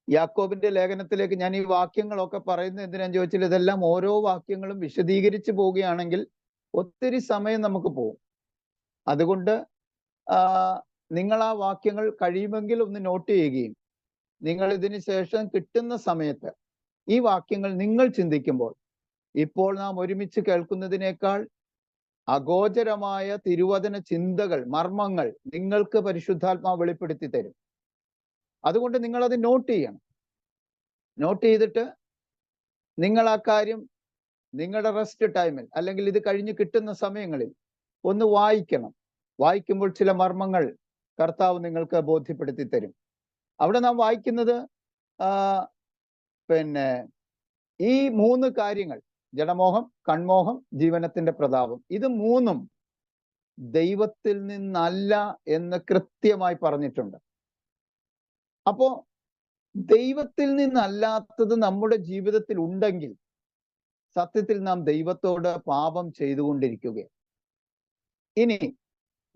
യാക്കോബിന്റെ ലേഖനത്തിലേക്ക് ഞാൻ ഈ വാക്യങ്ങളൊക്കെ പറയുന്നത് എന്തിനാന്ന് ചോദിച്ചാൽ, ഇതെല്ലാം ഓരോ വാക്യങ്ങളും വിശദീകരിച്ചു പോവുകയാണെങ്കിൽ ഒത്തിരി സമയം നമുക്ക് പോകും. അതുകൊണ്ട് നിങ്ങൾ ആ വാക്യങ്ങൾ കഴിയുമെങ്കിൽ ഒന്ന് നോട്ട് ചെയ്യുകയും നിങ്ങൾ ഇതിന് ശേഷം കിട്ടുന്ന സമയത്ത് ഈ വാക്യങ്ങൾ നിങ്ങൾ ചിന്തിക്കുമ്പോൾ, ഇപ്പോൾ നാം ഒരുമിച്ച് കേൾക്കുന്നതിനേക്കാൾ അഗോചരമായ തിരുവചന ചിന്തകൾ, മർമ്മങ്ങൾ നിങ്ങൾക്ക് പരിശുദ്ധാത്മാവ് വെളിപ്പെടുത്തി തരും. അതുകൊണ്ട് നിങ്ങളത് നോട്ട് ചെയ്യണം. നോട്ട് ചെയ്തിട്ട് നിങ്ങൾ ആ കാര്യം നിങ്ങളുടെ റെസ്റ്റ് ടൈമിൽ അല്ലെങ്കിൽ ഇത് കഴിഞ്ഞ് കിട്ടുന്ന സമയങ്ങളിൽ ഒന്ന് വായിക്കണം. വായിക്കുമ്പോൾ ചില മർമ്മങ്ങൾ കർത്താവ് നിങ്ങൾക്ക് ബോധ്യപ്പെടുത്തി തരും. അവിടെ നാം വായിക്കുന്നത് ഈ 3 കാര്യങ്ങൾ, ജഡമോഹം, കൺമോഹം, ജീവനത്തിന്റെ പ്രതാപം, ഇത് മൂന്നും ദൈവത്തിൽ നിന്നല്ല എന്ന് കൃത്യമായി പറഞ്ഞിട്ടുണ്ട്. അപ്പോ ദൈവത്തിൽ നിന്നല്ലാത്തത് നമ്മുടെ ജീവിതത്തിൽ ഉണ്ടെങ്കിൽ സത്യത്തിൽ നാം ദൈവത്തോട് പാപം ചെയ്തുകൊണ്ടിരിക്കുകയാണ്. ഇനി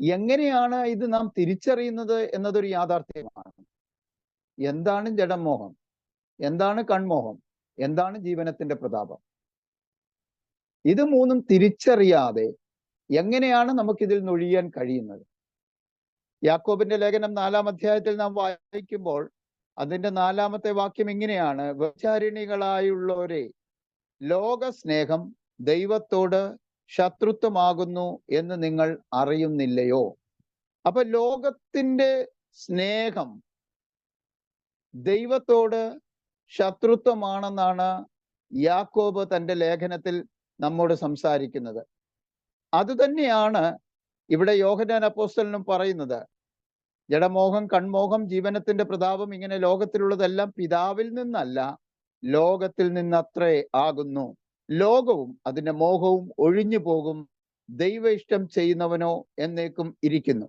എങ്ങനെയാണ് ഇത് നാം തിരിച്ചറിയുന്നത് എന്നതൊരു യാഥാർത്ഥ്യമാണ്. എന്താണ് ജഡമോഹം, എന്താണ് കൺമോഹം, എന്താണ് ജീവനത്തിന്റെ പ്രതാപം? ഇത് മൂന്നും തിരിച്ചറിയാതെ എങ്ങനെയാണ് നമുക്കിതിൽ നൊഴിയാൻ കഴിയുന്നത്? യാക്കോബിന്റെ ലേഖനം 4-ാം അധ്യായത്തിൽ നാം വായിക്കുമ്പോൾ അതിന്റെ 4-ാമത്തെ വാക്യം ഇങ്ങനെയാണ്: വ്യഭിചാരിണികളായുള്ളവരെ, ലോകസ്നേഹം ദൈവത്തോട് ശത്രുത്വമാകുന്നു എന്ന് നിങ്ങൾ അറിയുന്നില്ലയോ? അപ്പൊ ലോകത്തിന്റെ സ്നേഹം ദൈവത്തോട് ശത്രുത്വമാണെന്നാണ് യാക്കോബ് തന്റെ ലേഖനത്തിൽ നമ്മോട് സംസാരിക്കുന്നത്. അതുതന്നെയാണ് ഇവിടെ യോഹന്നാൻ അപ്പോസ്തലനും പറയുന്നത്. ജഡമോഹം, കൺമോഹം, ജീവനത്തിന്റെ പ്രതാപം, ഇങ്ങനെ ലോകത്തിലുള്ളതെല്ലാം പിതാവിൽ നിന്നല്ല ലോകത്തിൽ നിന്നത്രേ ആകുന്നു. ലോകവും അതിന്റെ മോഹവും ഒഴിഞ്ഞു പോകും, ദൈവ ഇഷ്ടം ചെയ്യുന്നവനോ എന്നേക്കും ഇരിക്കുന്നു.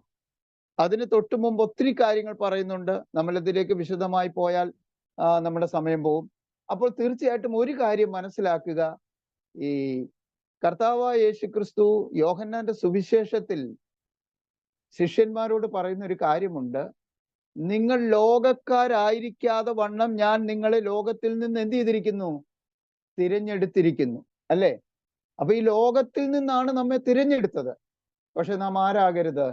അതിന് തൊട്ടു മുമ്പ് ഒത്തിരി കാര്യങ്ങൾ പറയുന്നുണ്ട്. നമ്മളിതിലേക്ക് വിശദമായി പോയാൽ നമ്മുടെ സമയം പോകും. അപ്പോൾ തീർച്ചയായിട്ടും ഒരു കാര്യം മനസ്സിലാക്കുക, ഈ കർത്താവായ യേശുക്രിസ്തു യോഹന്നാന്റെ സുവിശേഷത്തിൽ ശിഷ്യന്മാരോട് പറയുന്ന ഒരു കാര്യമുണ്ട്: നിങ്ങൾ ലോകക്കാരായിരിക്കാതെ വണ്ണം ഞാൻ നിങ്ങളെ ലോകത്തിൽ നിന്ന് എന്ത് ചെയ്തിരിക്കുന്നു? തിരഞ്ഞെടുത്തിരിക്കുന്നു. അല്ലേ? അപ്പൊ ഈ ലോകത്തിൽ നിന്നാണ് നമ്മെ തിരഞ്ഞെടുത്തത്. പക്ഷെ നാം ആരാകരുത്?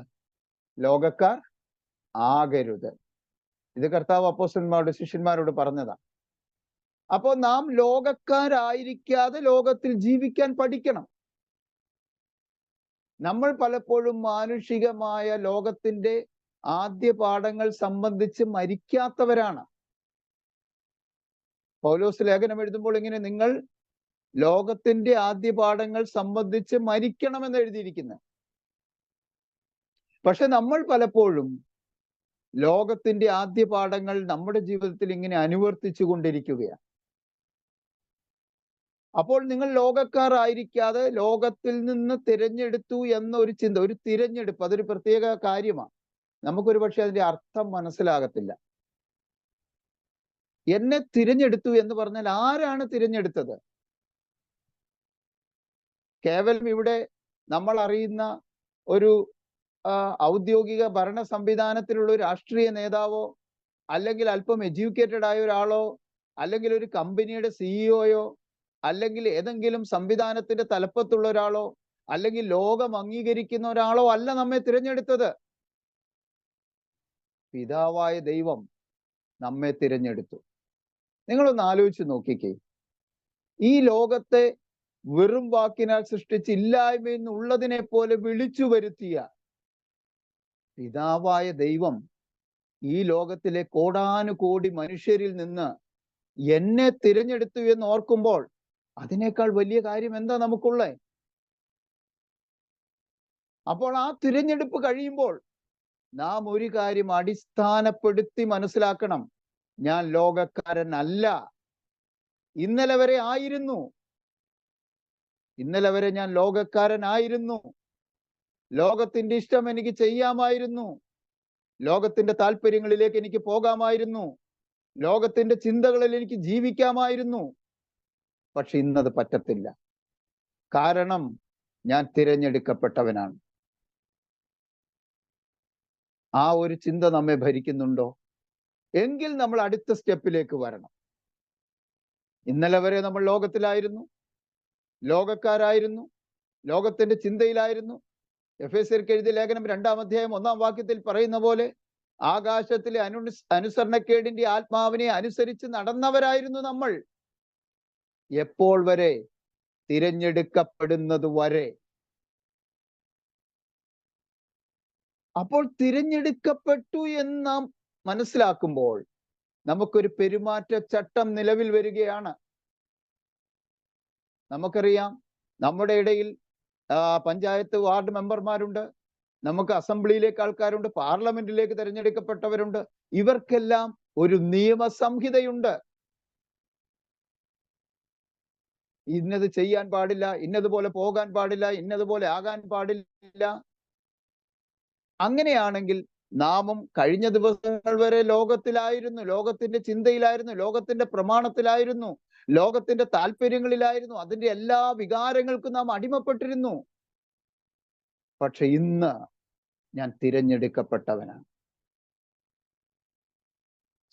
ലോകക്കാർ ആകരുത്. ഇത് കർത്താവ് അപ്പോസ്തലന്മാരോട് ശിഷ്യന്മാരോട് പറഞ്ഞതാ. അപ്പോൾ നാം ലോകക്കാരായിരിക്കാതെ ലോകത്തിൽ ജീവിക്കാൻ പഠിക്കണം. നമ്മൾ പലപ്പോഴും മാനുഷികമായ ലോകത്തിന്റെ ആദ്യ പാഠങ്ങൾ സംബന്ധിച്ച് മരിക്കാത്തവരാണ്. പൗലോസ് ലേഖനം എഴുതുമ്പോൾ ഇങ്ങനെ, നിങ്ങൾ ലോകത്തിന്റെ ആദ്യ പാഠങ്ങൾ സംബന്ധിച്ച് മരിക്കണമെന്ന് എഴുതിയിരിക്കുന്നത്. പക്ഷെ നമ്മൾ പലപ്പോഴും ലോകത്തിന്റെ ആദ്യ പാഠങ്ങൾ നമ്മുടെ ജീവിതത്തിൽ ഇങ്ങനെ അനുവർത്തിച്ചു കൊണ്ടിരിക്കുകയാണ്. അപ്പോൾ നിങ്ങൾ ലോകക്കാർ ആയിരിക്കാതെ ലോകത്തിൽ നിന്ന് തിരഞ്ഞെടുത്തു എന്ന ഒരു ചിന്ത, ഒരു തിരഞ്ഞെടുപ്പ്, അതൊരു പ്രത്യേക കാര്യമാണ്. നമുക്കൊരു പക്ഷെ അതിന്റെ അർത്ഥം മനസ്സിലാകത്തില്ല. എന്നെ തിരഞ്ഞെടുത്തു എന്ന് പറഞ്ഞാൽ ആരാണ് തിരഞ്ഞെടുത്തത്? കേവലം ഇവിടെ നമ്മൾ അറിയുന്ന ഒരു ഔദ്യോഗിക ഭരണ സംവിധാനത്തിലുള്ള ഒരു രാഷ്ട്രീയ നേതാവോ, അല്ലെങ്കിൽ അല്പം എഡ്യൂക്കേറ്റഡ് ആയ ഒരാളോ, അല്ലെങ്കിൽ ഒരു കമ്പനിയുടെ സിഇഒയോ, അല്ലെങ്കിൽ ഏതെങ്കിലും സംവിധാനത്തിന്റെ തലപ്പത്തുള്ള ഒരാളോ, അല്ലെങ്കിൽ ലോകം അംഗീകരിക്കുന്ന ഒരാളോ അല്ല നമ്മെ തിരഞ്ഞെടുത്തത്. പിതാവായ ദൈവം നമ്മെ തിരഞ്ഞെടുത്തു. നിങ്ങളൊന്ന് ആലോചിച്ച് നോക്കിക്കേ. ഈ ലോകത്തെ വെറും വാക്കിനാൽ സൃഷ്ടിച്ച് ഇല്ലായ്മയിൽ നിന്നുള്ളതിനെ പോലെ വിളിച്ചു വരുത്തിയ പിതാവായ ദൈവം ഈ ലോകത്തിലെ കോടാനുകോടി മനുഷ്യരിൽ നിന്ന് എന്നെ തിരഞ്ഞെടുത്തു എന്ന് ഓർക്കുമ്പോൾ അതിനേക്കാൾ വലിയ കാര്യം എന്താ നമുക്കുള്ളേ? അപ്പോൾ ആ തിരഞ്ഞെടുപ്പ് കഴിയുമ്പോൾ നാം ഒരു കാര്യം അടിസ്ഥാനപ്പെടുത്തി മനസ്സിലാക്കണം. ഞാൻ ലോകക്കാരൻ അല്ല. ഇന്നലെ വരെ ആയിരുന്നു. ഇന്നലെ വരെ ഞാൻ ലോകക്കാരനായിരുന്നു. ലോകത്തിന്റെ ഇഷ്ടം എനിക്ക് ചെയ്യാമായിരുന്നു. ലോകത്തിന്റെ താല്പര്യങ്ങളിലേക്ക് എനിക്ക് പോകാമായിരുന്നു. ലോകത്തിന്റെ ചിന്തകളിൽ എനിക്ക് ജീവിക്കാമായിരുന്നു. പക്ഷെ ഇന്നത് പറ്റത്തില്ല. കാരണം ഞാൻ തിരഞ്ഞെടുക്കപ്പെട്ടവനാണ്. ആ ഒരു ചിന്ത നമ്മെ ഭരിക്കുന്നുണ്ടോ? എങ്കിൽ നമ്മൾ അടുത്ത സ്റ്റെപ്പിലേക്ക് വരണം. ഇന്നലെ വരെ നമ്മൾ ലോകത്തിലായിരുന്നു, ലോകക്കാരായിരുന്നു, ലോകത്തിന്റെ ചിന്തയിലായിരുന്നു. എഫേസ്യർക്ക് എഴുതിയ ലേഖനം 2-ാം അധ്യായം 1-ാം വാക്യത്തിൽ പറയുന്ന പോലെ ആകാശത്തിലെ അനുസരണക്കേടിന്റെ ആത്മാവിനെ അനുസരിച്ച് നടന്നവരായിരുന്നു നമ്മൾ. എപ്പോൾ വരെ? തിരഞ്ഞെടുക്കപ്പെടുന്നത് വരെ. അപ്പോൾ തിരഞ്ഞെടുക്കപ്പെട്ടു എന്ന് നാം മനസ്സിലാക്കുമ്പോൾ നമുക്കൊരു പെരുമാറ്റച്ചട്ടം നിലവിൽ വരികയാണ്. നമുക്കറിയാം, നമ്മുടെ ഇടയിൽ പഞ്ചായത്ത് വാർഡ് മെമ്പർമാരുണ്ട്, നമുക്ക് അസംബ്ലിയിലേക്ക് ആൾക്കാരുണ്ട്, പാർലമെന്റിലേക്ക് തിരഞ്ഞെടുക്കപ്പെട്ടവരുണ്ട്. ഇവർക്കെല്ലാം ഒരു നിയമസംഹിതയുണ്ട്. ഇന്നത് ചെയ്യാൻ പാടില്ല, ഇന്നതുപോലെ പോകാൻ പാടില്ല, ഇന്നതുപോലെ ആകാൻ പാടില്ല. അങ്ങനെയാണെങ്കിൽ നാമും കഴിഞ്ഞ ദിവസങ്ങൾ വരെ ലോകത്തിലായിരുന്നു, ലോകത്തിന്റെ ചിന്തയിലായിരുന്നു, ലോകത്തിന്റെ പ്രമാണത്തിലായിരുന്നു, ലോകത്തിന്റെ താല്പര്യങ്ങളിലായിരുന്നു, അതിന്റെ എല്ലാ വികാരങ്ങൾക്കും നാം അടിമപ്പെട്ടിരുന്നു. പക്ഷെ ഇന്ന് ഞാൻ തിരഞ്ഞെടുക്കപ്പെട്ടവനാണ്.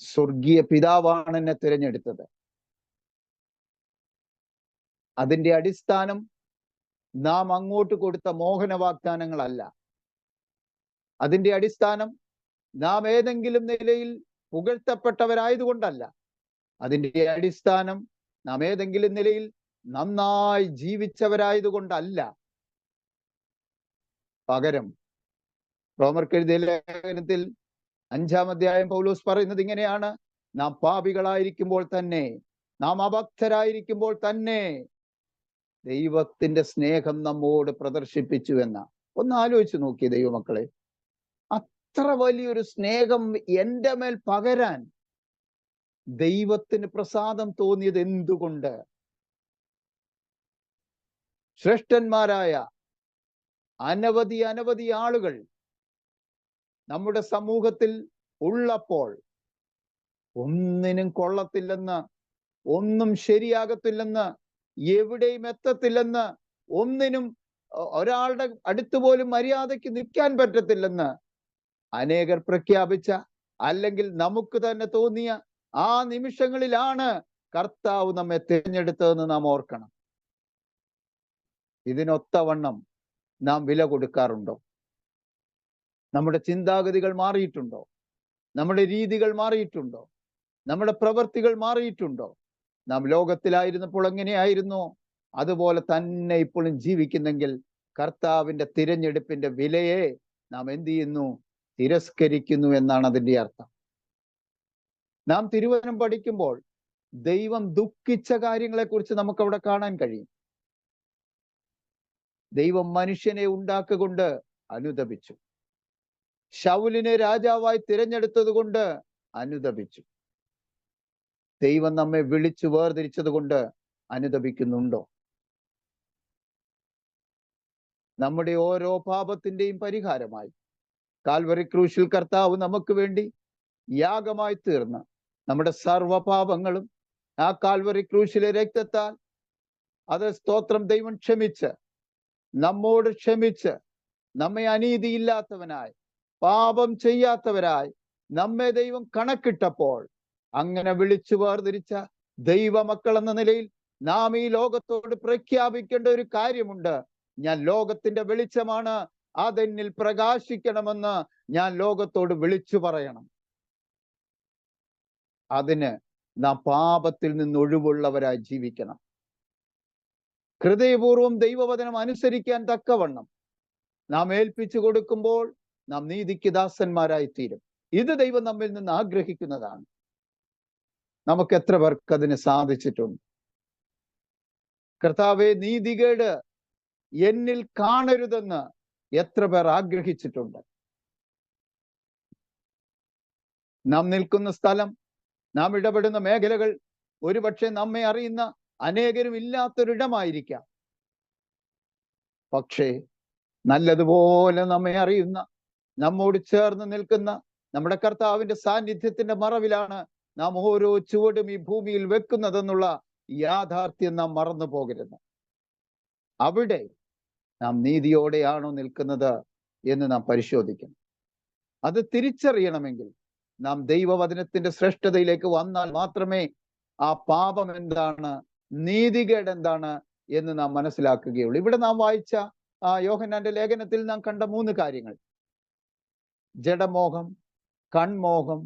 സ്വർഗീയ പിതാവാണ് എന്നെ തിരഞ്ഞെടുത്തത്. അതിന്റെ അടിസ്ഥാനം നാം അങ്ങോട്ട് കൊടുത്ത മോഹന വാഗ്ദാനങ്ങളല്ല. അതിന്റെ അടിസ്ഥാനം നാം ഏതെങ്കിലും നിലയിൽ പുകഴ്ത്തപ്പെട്ടവരായതുകൊണ്ടല്ല. അതിന്റെ അടിസ്ഥാനം നാം ഏതെങ്കിലും നിലയിൽ നന്നായി ജീവിച്ചവരായതുകൊണ്ടല്ല. പകരം റോമർക്കെഴുതിയ ലേഖനത്തിൽ 5-ാം അധ്യായം പൗലോസ് പറയുന്നത് ഇങ്ങനെയാണ്: നാം പാപികളായിരിക്കുമ്പോൾ തന്നെ, നാം അഭക്തരായിരിക്കുമ്പോൾ തന്നെ ദൈവത്തിന്റെ സ്നേഹം നമ്മോട് പ്രദർശിപ്പിച്ചു എന്ന. ഒന്ന് ആലോചിച്ച് നോക്കിയേ ദൈവമക്കളെ, അത്ര വലിയൊരു സ്നേഹം എൻ്റെ മേൽ പകരാൻ ദൈവത്തിന് പ്രസാദം തോന്നിയത് എന്തുകൊണ്ട്? ശ്രേഷ്ഠന്മാരായ അനവധി ആളുകൾ നമ്മുടെ സമൂഹത്തിൽ ഉള്ളപ്പോൾ ഒന്നിനും കൊള്ളത്തില്ലെന്ന്, ഒന്നും ശരിയാകത്തില്ലെന്ന്, എവിടെയും എത്തത്തില്ലെന്ന്, ഒന്നിനും ഒരാളുടെ അടുത്ത് പോലും മര്യാദയ്ക്ക് നിൽക്കാൻ പറ്റത്തില്ലെന്ന് അനേകർ പ്രഖ്യാപിച്ച, അല്ലെങ്കിൽ നമുക്ക് തന്നെ തോന്നിയ ആ നിമിഷങ്ങളിലാണ് കർത്താവ് നമ്മെ തിരഞ്ഞെടുത്തതെന്ന് നാം ഓർക്കണം. ഇതിനൊത്തവണ്ണം നാം വില കൊടുക്കാറുണ്ടോ? നമ്മുടെ ചിന്താഗതികൾ മാറിയിട്ടുണ്ടോ? നമ്മുടെ രീതികൾ മാറിയിട്ടുണ്ടോ? നമ്മുടെ പ്രവൃത്തികൾ മാറിയിട്ടുണ്ടോ? നാം ലോകത്തിലായിരുന്നപ്പോൾ എങ്ങനെയായിരുന്നോ അതുപോലെ തന്നെ ഇപ്പോഴും ജീവിക്കുന്നെങ്കിൽ കർത്താവിന്റെ തിരഞ്ഞെടുപ്പിന്റെ വിലയെ നാം എന്ത് ചെയ്യുന്നു? തിരസ്കരിക്കുന്നു എന്നാണ് അതിന്റെ അർത്ഥം. നാം തിരുവചനം പഠിക്കുമ്പോൾ ദൈവം ദുഃഖിച്ച കാര്യങ്ങളെക്കുറിച്ച് നമുക്കവിടെ കാണാൻ കഴിയും. ദൈവം മനുഷ്യനെ ഉണ്ടാക്കിക്കൊണ്ട് അനുതപിച്ചു. ശൗലിനെ രാജാവായി തിരഞ്ഞെടുത്തത് കൊണ്ട് അനുതപിച്ചു. ദൈവം നമ്മെ വിളിച്ചു വേർതിരിച്ചത് കൊണ്ട് അനുതപിക്കുന്നുണ്ടോ? നമ്മുടെ ഓരോ പാപത്തിന്റെയും പരിഹാരമായി കാൽവറി ക്രൂശിൽ കർത്താവ് നമുക്ക് വേണ്ടി യാഗമായി തീർന്ന് നമ്മുടെ സർവപാപങ്ങളും ആ കാൽവറി ക്രൂശിലെ രക്തത്താൽ അത് സ്തോത്രം ദൈവം ക്ഷമിച്ച് നമ്മോട് ക്ഷമിച്ച് നമ്മെ അനീതിയില്ലാത്തവനായി പാപം ചെയ്യാത്തവരായി നമ്മെ ദൈവം കണക്കിട്ടപ്പോൾ അങ്ങനെ വിളിച്ചു വേർതിരിച്ച ദൈവമക്കൾ എന്ന നിലയിൽ നാം ഈ ലോകത്തോട് പ്രഖ്യാപിക്കേണ്ട ഒരു കാര്യമുണ്ട്. ഞാൻ ലോകത്തിന്റെ വെളിച്ചമാണ്, അതെന്നിൽ പ്രകാശിക്കണമെന്ന് ഞാൻ ലോകത്തോട് വിളിച്ചു പറയണം. അതിന് നാം പാപത്തിൽ നിന്ന് ഒഴിവുള്ളവരായി ജീവിക്കണം. ഹൃദയപൂർവ്വം ദൈവവചനം അനുസരിക്കാൻ തക്കവണ്ണം നാം ഏൽപ്പിച്ചു കൊടുക്കുമ്പോൾ നാം നീതിക്ക് ദാസന്മാരായി തീരും. ഇത് ദൈവം നമ്മിൽ നിന്ന് ആഗ്രഹിക്കുന്നതാണ്. നമുക്ക് എത്ര പേർക്ക് അതിന് സാധിച്ചിട്ടുണ്ട്? കർത്താവേ, നീതികേട് എന്നിൽ കാണരുതെന്ന് എത്ര പേർ ആഗ്രഹിച്ചിട്ടുണ്ട്? നാം നിൽക്കുന്ന സ്ഥലം, നാം ഇടപെടുന്ന മേഖലകൾ ഒരുപക്ഷെ നമ്മെ അറിയുന്ന അനേകരും ഇല്ലാത്തൊരിടമായിരിക്കാം. പക്ഷേ നല്ലതുപോലെ നമ്മെ അറിയുന്ന, നമ്മോട് ചേർന്ന് നിൽക്കുന്ന നമ്മുടെ കർത്താവിന്റെ സാന്നിധ്യത്തിന്റെ മറവിലാണ് നാം ഓരോ ചുവടും ഈ ഭൂമിയിൽ വെക്കുന്നതെന്നുള്ള യാഥാർത്ഥ്യം നാം മറന്നു പോകരുത്. അവിടെ നാം നീതിയോടെയാണോ നിൽക്കുന്നത് എന്ന് നാം പരിശോധിക്കണം. അത് തിരിച്ചറിയണമെങ്കിൽ നാം ദൈവവചനത്തിന്റെ ശ്രേഷ്ഠതയിലേക്ക് വന്നാൽ മാത്രമേ ആ പാപം എന്താണ്, നീതികേട് എന്താണ് എന്ന് നാം മനസ്സിലാക്കുകയുള്ളൂ. ഇവിടെ നാം വായിച്ച യോഹന്നാന്റെ ലേഖനത്തിൽ നാം കണ്ട 3 കാര്യങ്ങൾ: ജഡമോഹം, കൺമോഹം,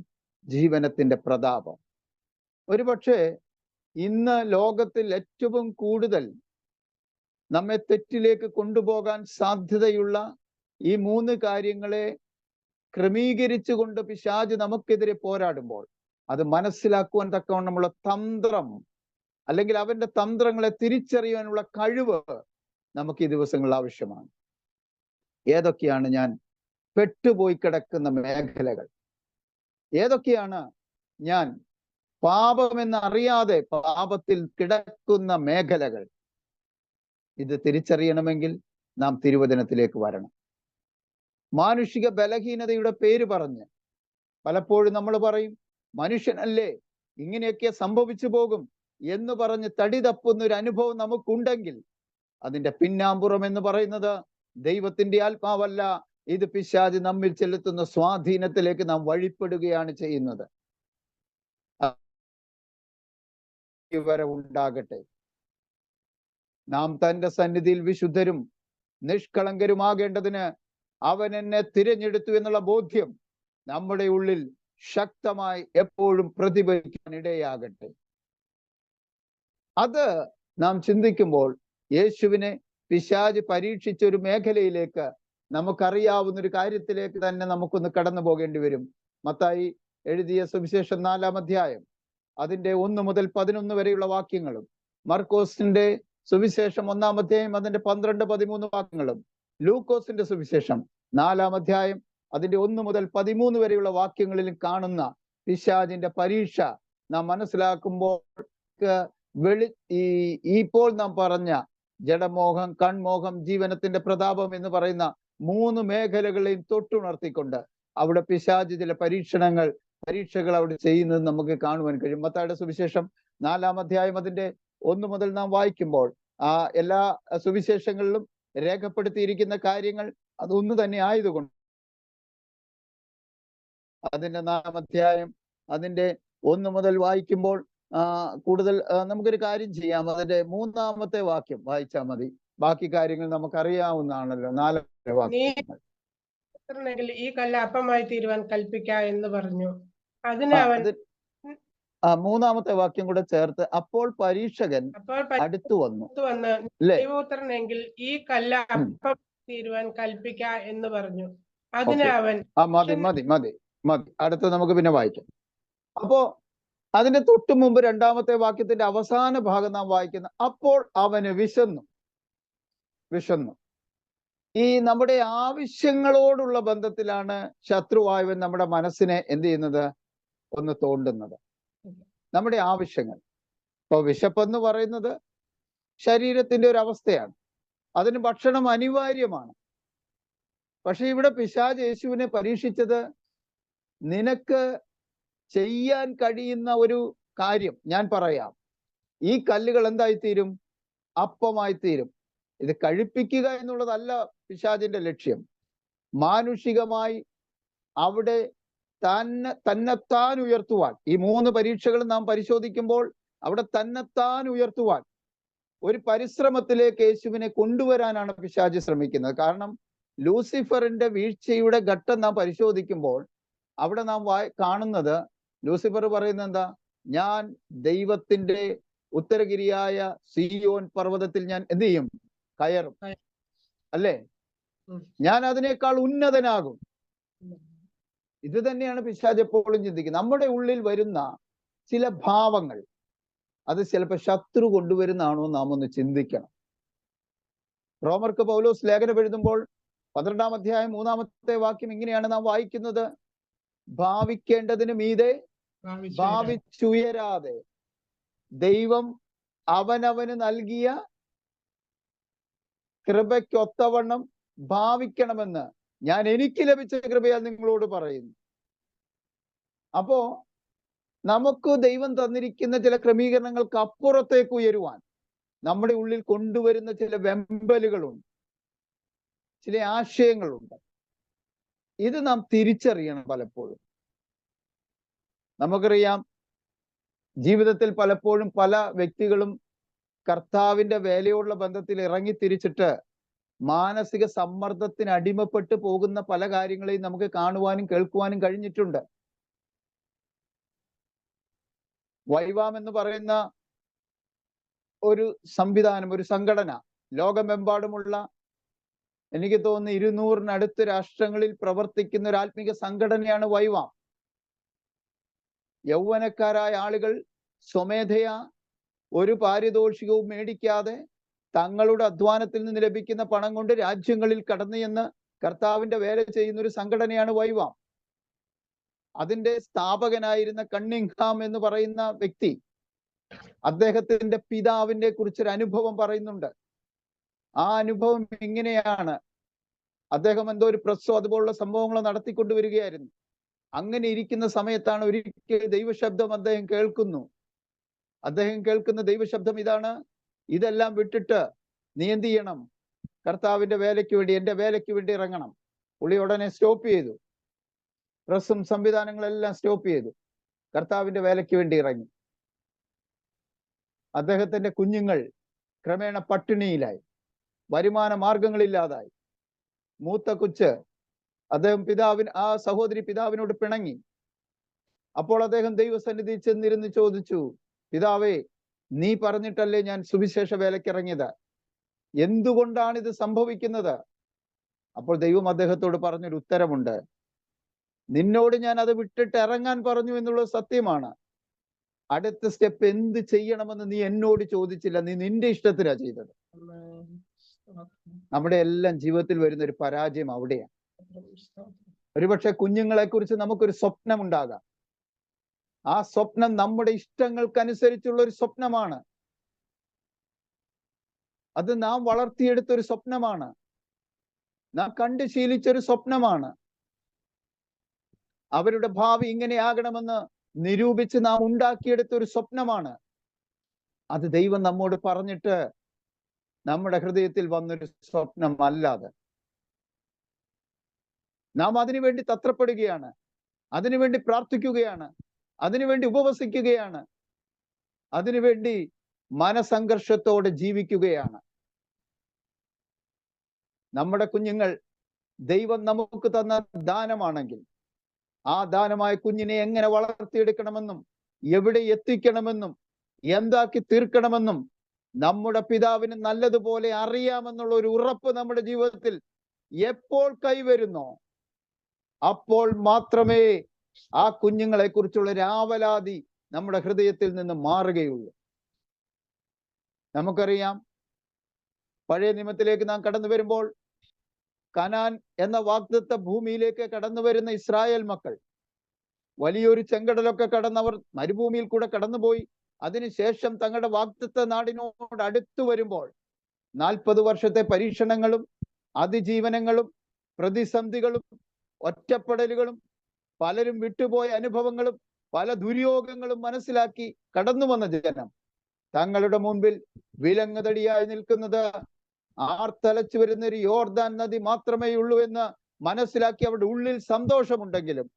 ജീവനത്തിന്റെ പ്രതാപം. ഒരുപക്ഷെ ഇന്ന് ലോകത്തിൽ ഏറ്റവും കൂടുതൽ നമ്മെ തെറ്റിലേക്ക് കൊണ്ടുപോകാൻ സാധ്യതയുള്ള ഈ 3 കാര്യങ്ങളെ ക്രമീകരിച്ചുകൊണ്ട് പിശാച് നമുക്കെതിരെ പോരാടുമ്പോൾ അത് മനസ്സിലാക്കുവാൻ തക്കവണ്ണമുള്ള തന്ത്രം, അല്ലെങ്കിൽ അവന്റെ തന്ത്രങ്ങളെ തിരിച്ചറിയാനുള്ള കഴിവ് നമുക്ക് ഈ ദിവസങ്ങളിൽ ആവശ്യമാണ്. ഏതൊക്കെയാണ് ഞാൻ പെട്ടുപോയി കിടക്കുന്ന മേഖലകൾ? ഏതൊക്കെയാണ് ഞാൻ പാപമെന്ന് അറിയാതെ പാപത്തിൽ കിടക്കുന്ന മേഖലകൾ? ഇത് തിരിച്ചറിയണമെങ്കിൽ നാം തിരുവചനത്തിലേക്ക് വരണം. മാനുഷിക ബലഹീനതയുടെ പേര് പറഞ്ഞ് പലപ്പോഴും നമ്മൾ പറയും, മനുഷ്യനല്ലേ, ഇങ്ങനെയൊക്കെ സംഭവിച്ചു പോകും എന്ന് പറഞ്ഞ് തടി തപ്പുന്ന ഒരു അനുഭവം നമുക്കുണ്ടെങ്കിൽ അതിന്റെ പിന്നാമ്പുറം എന്ന് പറയുന്നത് ദൈവത്തിന്റെ ആത്മാവല്ല, ഇത് പിശാച് നമ്മിൽ ചെലുത്തുന്ന സ്വാധീനത്തിലേക്ക് നാം വഴിപ്പെടുകയാണ് ചെയ്യുന്നത്. വരെ ഉണ്ടാകട്ടെ. നാം തന്റെ സന്നിധിയിൽ വിശുദ്ധരും നിഷ്കളങ്കരുമാകേണ്ടതിന് അവൻ എന്നെ തിരഞ്ഞെടുത്തു എന്നുള്ള ബോധ്യം നമ്മുടെ ഉള്ളിൽ ശക്തമായി എപ്പോഴും പ്രതിഫലിക്കാൻ ഇടയാകട്ടെ. അത് നാം ചിന്തിക്കുമ്പോൾ യേശുവിനെ പിശാച് പരീക്ഷിച്ച ഒരു മേഖലയിലേക്ക്, നമുക്കറിയാവുന്ന ഒരു കാര്യത്തിലേക്ക് തന്നെ നമുക്കൊന്ന് കടന്നു പോകേണ്ടി വരും. മത്തായി എഴുതിയ സുവിശേഷം 4-ാം അധ്യായം അതിന്റെ 1 മുതൽ 11 വരെയുള്ള വാക്യങ്ങളും, മർക്കോസിന്റെ സുവിശേഷം 1-ാം അധ്യായം അതിന്റെ 12-13 വാക്യങ്ങളും, ലൂക്കോസിന്റെ സുവിശേഷം 4-ാം അധ്യായം അതിന്റെ 1 മുതൽ 13 വരെയുള്ള വാക്യങ്ങളിലും കാണുന്ന പിശാചിന്റെ പരീക്ഷ നാം മനസ്സിലാക്കുമ്പോൾ ഇപ്പോൾ നാം പറഞ്ഞ ജഡമോഹം, കൺമോഹം, ജീവനത്തിന്റെ പ്രതാപം എന്ന് പറയുന്ന 3 മേഖലകളെയും തൊട്ടുണർത്തിക്കൊണ്ട് അവിടെ പിശാച് ചില പരീക്ഷകൾ അവിടെ ചെയ്യുന്നത് നമുക്ക് കാണുവാൻ കഴിയും. മത്തായിയുടെ സുവിശേഷം 4-ാം അധ്യായം അതിന്റെ 1 മുതൽ നാം വായിക്കുമ്പോൾ എല്ലാ സുവിശേഷങ്ങളിലും രേഖപ്പെടുത്തിയിരിക്കുന്ന കാര്യങ്ങൾ അതൊന്നു തന്നെ ആയതുകൊണ്ട് അതിന്റെ 4-ാം അധ്യായം അതിന്റെ 1 മുതൽ വായിക്കുമ്പോൾ കൂടുതൽ നമുക്കൊരു കാര്യം ചെയ്യാം. അതിന്റെ 3-ാമത്തെ വാക്യം വായിച്ചാൽ മതി. ബാക്കി കാര്യങ്ങൾ നമുക്കറിയാവുന്നതാണല്ലോ. 4 വാക്യങ്ങൾ. ഈ കല്ല് അപ്പമായി തീരുവാൻ കൽപ്പിക്ക എന്ന് പറഞ്ഞു. അതിന് അവൻ 3-ാമത്തെ വാക്യം കൂടെ ചേർത്ത്, അപ്പോൾ പരീക്ഷകൻ അടുത്തു വന്ന് ദൈവപുത്രനെങ്കിൽ ഈ കല്ല് അപ്പം തീരുവാൻ കൽപ്പിക്ക എന്ന് പറഞ്ഞു. അതിന് അവൻ മതി. അടുത്ത് നമുക്ക് പിന്നെ വായിക്കാം. അപ്പോ അതിന്റെ തൊട്ടു മുമ്പ് 2-ാമത്തെ വാക്യത്തിന്റെ അവസാന ഭാഗം നാം വായിക്കുന്ന, അപ്പോൾ അവന് വിശന്നു. ഈ നമ്മുടെ ആവശ്യങ്ങളോടുള്ള ബന്ധത്തിലാണ് ശത്രുവായവൻ നമ്മുടെ മനസ്സിനെ എന്ത് ചെയ്യുന്നത്? ഒന്ന് തോണ്ടുന്നത്. നമ്മുടെ ആവശ്യങ്ങൾ. ഇപ്പൊ വിശപ്പെന്ന് പറയുന്നത് ശരീരത്തിന്റെ ഒരു അവസ്ഥയാണ്. അതിന് ഭക്ഷണം അനിവാര്യമാണ്. പക്ഷെ ഇവിടെ പിശാച് യേശുവിനെ പരീക്ഷിച്ചത്, നിനക്ക് ചെയ്യാൻ കഴിയുന്ന ഒരു കാര്യം ഞാൻ പറയാം. ഈ കല്ലുകൾ എന്തായിത്തീരും? അപ്പമായിത്തീരും. ഇത് കഴിപ്പിക്കുക എന്നുള്ളതല്ല പിശാചിന്റെ ലക്ഷ്യം. മാനുഷികമായി അവിടെ തന്നെത്താൻ ഉയർത്തുവാൻ, ഈ 3 പരീക്ഷകൾ നാം പരിശോധിക്കുമ്പോൾ അവിടെ തന്നെത്താൻ ഉയർത്തുവാൻ ഒരു പരിശ്രമത്തിലേക്ക് യേശുവിനെ കൊണ്ടുവരാനാണ് പിശാച് ശ്രമിക്കുന്നത്. കാരണം ലൂസിഫറിന്റെ വീഴ്ചയുടെ ഘട്ടം നാം പരിശോധിക്കുമ്പോൾ അവിടെ നാം കാണുന്നത്, ലൂസിഫർ പറയുന്നത് എന്താ? ഞാൻ ദൈവത്തിന്റെ ഉത്തരഗിരിയായ സിയോൻ പർവ്വതത്തിൽ ഞാൻ എന്ത് ചെയ്യും? കയറും, അല്ലേ? ഞാൻ അതിനേക്കാൾ ഉന്നതനാകും. ഇത് തന്നെയാണ് പിശാച് എപ്പോഴും ചിന്തിക്കുന്നത്. നമ്മുടെ ഉള്ളിൽ വരുന്ന ചില ഭാവങ്ങൾ അത് ചിലപ്പോൾ ശത്രു കൊണ്ടുവരുന്നതാണോ നാം ഒന്ന് ചിന്തിക്കണം. റോമർക്ക് പൗലോസ് ലേഖനം എഴുതുമ്പോൾ 12-ാം അധ്യായം 3-ാമത്തെ വാക്യം ഇങ്ങനെയാണ് നാം വായിക്കുന്നത്: ഭാവിക്കേണ്ടതിന് മീതെ ഭാവിച്ചുയരാതെ ദൈവം അവനവന് നൽകിയ കൃപയ്ക്കൊത്തവണ്ണം ഭാവിക്കണമെന്ന് ഞാൻ എനിക്ക് ലഭിച്ച കൃപയാൽ നിങ്ങളോട് പറയുന്നു. അപ്പോ നമുക്ക് ദൈവം തന്നിരിക്കുന്ന ചില ക്രമീകരണങ്ങൾക്ക് അപ്പുറത്തേക്ക് ഉയരുവാൻ നമ്മുടെ ഉള്ളിൽ കൊണ്ടുവരുന്ന ചില വെമ്പലുകളുണ്ട്, ചില ആശയങ്ങളുണ്ട്. ഇത് നാം തിരിച്ചറിയണം. പലപ്പോഴും നമുക്കറിയാം, ജീവിതത്തിൽ പലപ്പോഴും പല വ്യക്തികളും കർത്താവിന്റെ വേലയോടുള്ള ബന്ധത്തിൽ ഇറങ്ങി തിരിച്ചിട്ട് മാനസിക സമ്മർദ്ദത്തിന് അടിമപ്പെട്ട് പോകുന്ന പല കാര്യങ്ങളെയും നമുക്ക് കാണുവാനും കേൾക്കുവാനും കഴിഞ്ഞിട്ടുണ്ട്. വൈവാം എന്ന് പറയുന്ന ഒരു സംവിധാനം, ഒരു സംഘടന, ലോകമെമ്പാടുമുള്ള എനിക്ക് തോന്നുന്നു 200-നടുത്ത് രാഷ്ട്രങ്ങളിൽ പ്രവർത്തിക്കുന്ന ഒരു ആത്മീക സംഘടനയാണ് വൈവാം. യൗവനക്കാരായ ആളുകൾ സ്വമേധയാ ഒരു പാരിതോഷികവും മേടിക്കാതെ തങ്ങളുടെ അധ്വാനത്തിൽ നിന്ന് ലഭിക്കുന്ന പണം കൊണ്ട് രാജ്യങ്ങളിൽ കടന്നു ചെന്ന് കർത്താവിന്റെ വേല ചെയ്യുന്ന ഒരു സംഘടനയാണ് വൈവാം. അതിന്റെ സ്ഥാപകനായിരുന്ന കണ്ണിങ്ഹാം എന്ന് പറയുന്ന വ്യക്തി, അദ്ദേഹത്തിന്റെ പിതാവിനെ കുറിച്ചൊരു അനുഭവം പറയുന്നുണ്ട്. ആ അനുഭവം ഇങ്ങനെയാണ്: അദ്ദേഹം എന്തോ ഒരു പ്രസ്സോ അതുപോലുള്ള സംഭവങ്ങൾ നടത്തിക്കൊണ്ടുവരികയായിരുന്നു. അങ്ങനെ ഇരിക്കുന്ന സമയത്താണ് ഒരിക്കൽ ദൈവശബ്ദം അദ്ദേഹം കേൾക്കുന്നു. അദ്ദേഹം കേൾക്കുന്ന ദൈവശബ്ദം ഇതാണ്: ഇതെല്ലാം വിട്ടിട്ട് നീ എന്ത് ചെയ്യണം? കർത്താവിന്റെ വേലയ്ക്ക് വേണ്ടി, എന്റെ വേലയ്ക്ക് വേണ്ടി ഇറങ്ങണം. പുള്ളി ഉടനെ സ്റ്റോപ്പ് ചെയ്തു. പ്രസ്സും സംവിധാനങ്ങളെല്ലാം സ്റ്റോപ്പ് ചെയ്തു. കർത്താവിന്റെ വേലയ്ക്ക് വേണ്ടി ഇറങ്ങി. അദ്ദേഹത്തിന്റെ കുഞ്ഞുങ്ങൾ ക്രമേണ പട്ടിണിയിലായി, വരുമാന മാർഗങ്ങളില്ലാതായി. മൂത്ത കൊച്ച്, അദ്ദേഹം ആ സഹോദരി പിതാവിനോട് പിണങ്ങി. അപ്പോൾ അദ്ദേഹം ദൈവസന്നിധി ചെന്നിരുന്ന് ചോദിച്ചു, പിതാവേ, നീ പറഞ്ഞിട്ടല്ലേ ഞാൻ സുവിശേഷ വേലയ്ക്ക് ഇറങ്ങിയത്? എന്തുകൊണ്ടാണ് ഇത് സംഭവിക്കുന്നത്? അപ്പോൾ ദൈവം അദ്ദേഹത്തോട് പറഞ്ഞൊരു ഉത്തരമുണ്ട്: നിന്നോട് ഞാൻ അത് വിട്ടിട്ട് ഇറങ്ങാൻ പറഞ്ഞു എന്നുള്ളത് സത്യമാണ്. അടുത്ത സ്റ്റെപ്പ് എന്ത് ചെയ്യണമെന്ന് നീ എന്നോട് ചോദിച്ചില്ല, നീ നിന്റെ ഇഷ്ടത്തിനാ ചെയ്തത്. നമ്മുടെ എല്ലാം ജീവിതത്തിൽ വരുന്ന ഒരു പരാജയം അവിടെയാണ്. ഒരുപക്ഷെ കുഞ്ഞുങ്ങളെ കുറിച്ച് നമുക്കൊരു സ്വപ്നം ഉണ്ടാകാം. ആ സ്വപ്നം നമ്മുടെ ഇഷ്ടങ്ങൾക്കനുസരിച്ചുള്ള ഒരു സ്വപ്നമാണ്. അത് നാം വളർത്തിയെടുത്തൊരു സ്വപ്നമാണ്, നാം കണ്ടു ശീലിച്ചൊരു സ്വപ്നമാണ്. അവരുടെ ഭാവി ഇങ്ങനെയാകണമെന്ന് നിരൂപിച്ച് നാം ഉണ്ടാക്കിയെടുത്ത ഒരു സ്വപ്നമാണ്. അത് ദൈവം നമ്മോട് പറഞ്ഞിട്ട് നമ്മുടെ ഹൃദയത്തിൽ വന്നൊരു സ്വപ്നം അല്ലാതെ. നാം അതിനുവേണ്ടി തത്രപ്പെടുകയാണ്, അതിനുവേണ്ടി പ്രാർത്ഥിക്കുകയാണ്, അതിനുവേണ്ടി ഉപവസിക്കുകയാണ്, അതിനുവേണ്ടി മനസംഘർഷത്തോടെ ജീവിക്കുകയാണ്. നമ്മുടെ കുഞ്ഞുങ്ങൾ ദൈവം നമുക്ക് തന്ന ദാനമാണെങ്കിൽ ആ ദാനമായ കുഞ്ഞിനെ എങ്ങനെ വളർത്തിയെടുക്കണമെന്നും എവിടെ എത്തിക്കണമെന്നും എന്താക്കി തീർക്കണമെന്നും നമ്മുടെ പിതാവിന് നല്ലതുപോലെ അറിയാമെന്നുള്ള ഒരു ഉറപ്പ് നമ്മുടെ ജീവിതത്തിൽ എപ്പോൾ കൈവരുന്നോ അപ്പോൾ മാത്രമേ ആ കുഞ്ഞുങ്ങളെ കുറിച്ചുള്ള രാവലാതി നമ്മുടെ ഹൃദയത്തിൽ നിന്ന് മാറുകയുള്ളൂ. നമുക്കറിയാം, പഴയ നിയമത്തിലേക്ക് നാം കടന്നു വരുമ്പോൾ കനാൻ എന്ന വാഗ്ദത്ത ഭൂമിയിലേക്ക് കടന്നു വരുന്ന ഇസ്രായേൽ മക്കൾ വലിയൊരു ചെങ്കടലൊക്കെ കടന്നവർ മരുഭൂമിയിൽ കൂടെ കടന്നുപോയി. അതിനുശേഷം തങ്ങളുടെ വാഗ്ദത്ത നാടിനോട് അടുത്തു വരുമ്പോൾ 40 വർഷത്തെ പരീക്ഷണങ്ങളും അതിജീവനങ്ങളും പ്രതിസന്ധികളും ഒറ്റപ്പെടലുകളും പലരും വിട്ടുപോയ അനുഭവങ്ങളും പല ദുര്യോഗങ്ങളും മനസ്സിലാക്കി കടന്നു വന്ന ജനം തങ്ങളുടെ മുൻപിൽ വിലങ്ങുതടിയായി നിൽക്കുന്നത് ആർത്തലച്ചു വരുന്ന ഒരു യോർദാൻ നദി മാത്രമേ ഉള്ളൂ എന്ന് മനസ്സിലാക്കി അവരുടെ ഉള്ളിൽ സന്തോഷമുണ്ടെങ്കിലും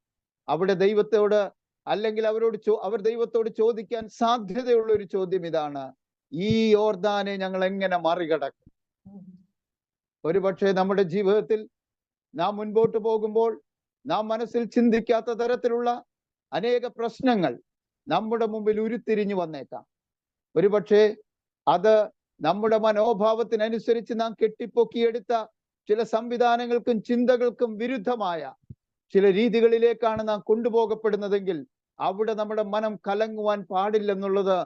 അവിടെ ദൈവത്തോട് അല്ലെങ്കിൽ അവർ ദൈവത്തോട് ചോദിക്കാൻ സാധ്യതയുള്ള ഒരു ചോദ്യം ഇതാണ്: ഈ യോർദാനെ ഞങ്ങൾ എങ്ങനെ മറികടക്കും? ഒരുപക്ഷെ നമ്മുടെ ജീവിതത്തിൽ നാം മുൻപോട്ട് പോകുമ്പോൾ നാം മനസ്സിൽ ചിന്തിക്കാത്ത തരത്തിലുള്ള അനേക പ്രശ്നങ്ങൾ നമ്മുടെ മുമ്പിൽ ഉരുത്തിരിഞ്ഞു വന്നേക്കാം. ഒരുപക്ഷെ അത് നമ്മുടെ മനോഭാവത്തിനനുസരിച്ച് നാം കെട്ടിപ്പൊക്കിയെടുത്ത ചില സംവിധാനങ്ങൾക്കും ചിന്തകൾക്കും വിരുദ്ധമായ ചില രീതികളിലേക്കാണ് നാം കൊണ്ടുപോകപ്പെടുന്നതെങ്കിൽ അവിടെ നമ്മുടെ മനം കലങ്ങുവാൻ പാടില്ലെന്നുള്ളത്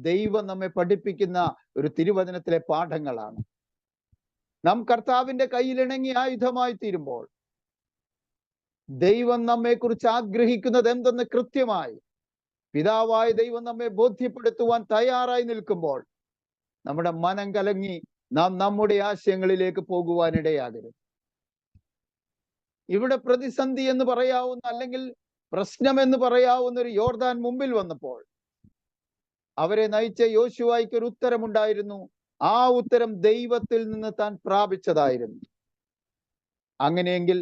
ദൈവം നമ്മെ പഠിപ്പിക്കുന്ന ഒരു തിരുവചനത്തിലെ പാഠങ്ങളാണ്. നാം കർത്താവിന്റെ കയ്യിലിണങ്ങി ആയുധമായി തീരുമ്പോൾ ദൈവം നമ്മെക്കുറിച്ച് ആഗ്രഹിക്കുന്നത് എന്തെന്ന് കൃത്യമായി പിതാവായ ദൈവം നമ്മെ ബോധ്യപ്പെടുത്തുവാൻ തയ്യാറായി നിൽക്കുമ്പോൾ നമ്മുടെ മനം കലങ്ങി നാം നമ്മുടെ ആശയങ്ങളിലേക്ക് പോകുവാനിടയാകരുത്. ഇവിടെ പ്രതിസന്ധി എന്ന് പറയാവുന്ന അല്ലെങ്കിൽ പ്രശ്നം എന്ന് പറയാവുന്ന ഒരു യോർദാൻ മുമ്പിൽ വന്നപ്പോൾ അവരെ നയിച്ച യോശുവായ്ക്ക് ഒരു ഉത്തരമുണ്ടായിരുന്നു. ആ ഉത്തരം ദൈവത്തിൽ നിന്ന് താൻ പ്രാപിച്ചതായിരുന്നു. അങ്ങനെയെങ്കിൽ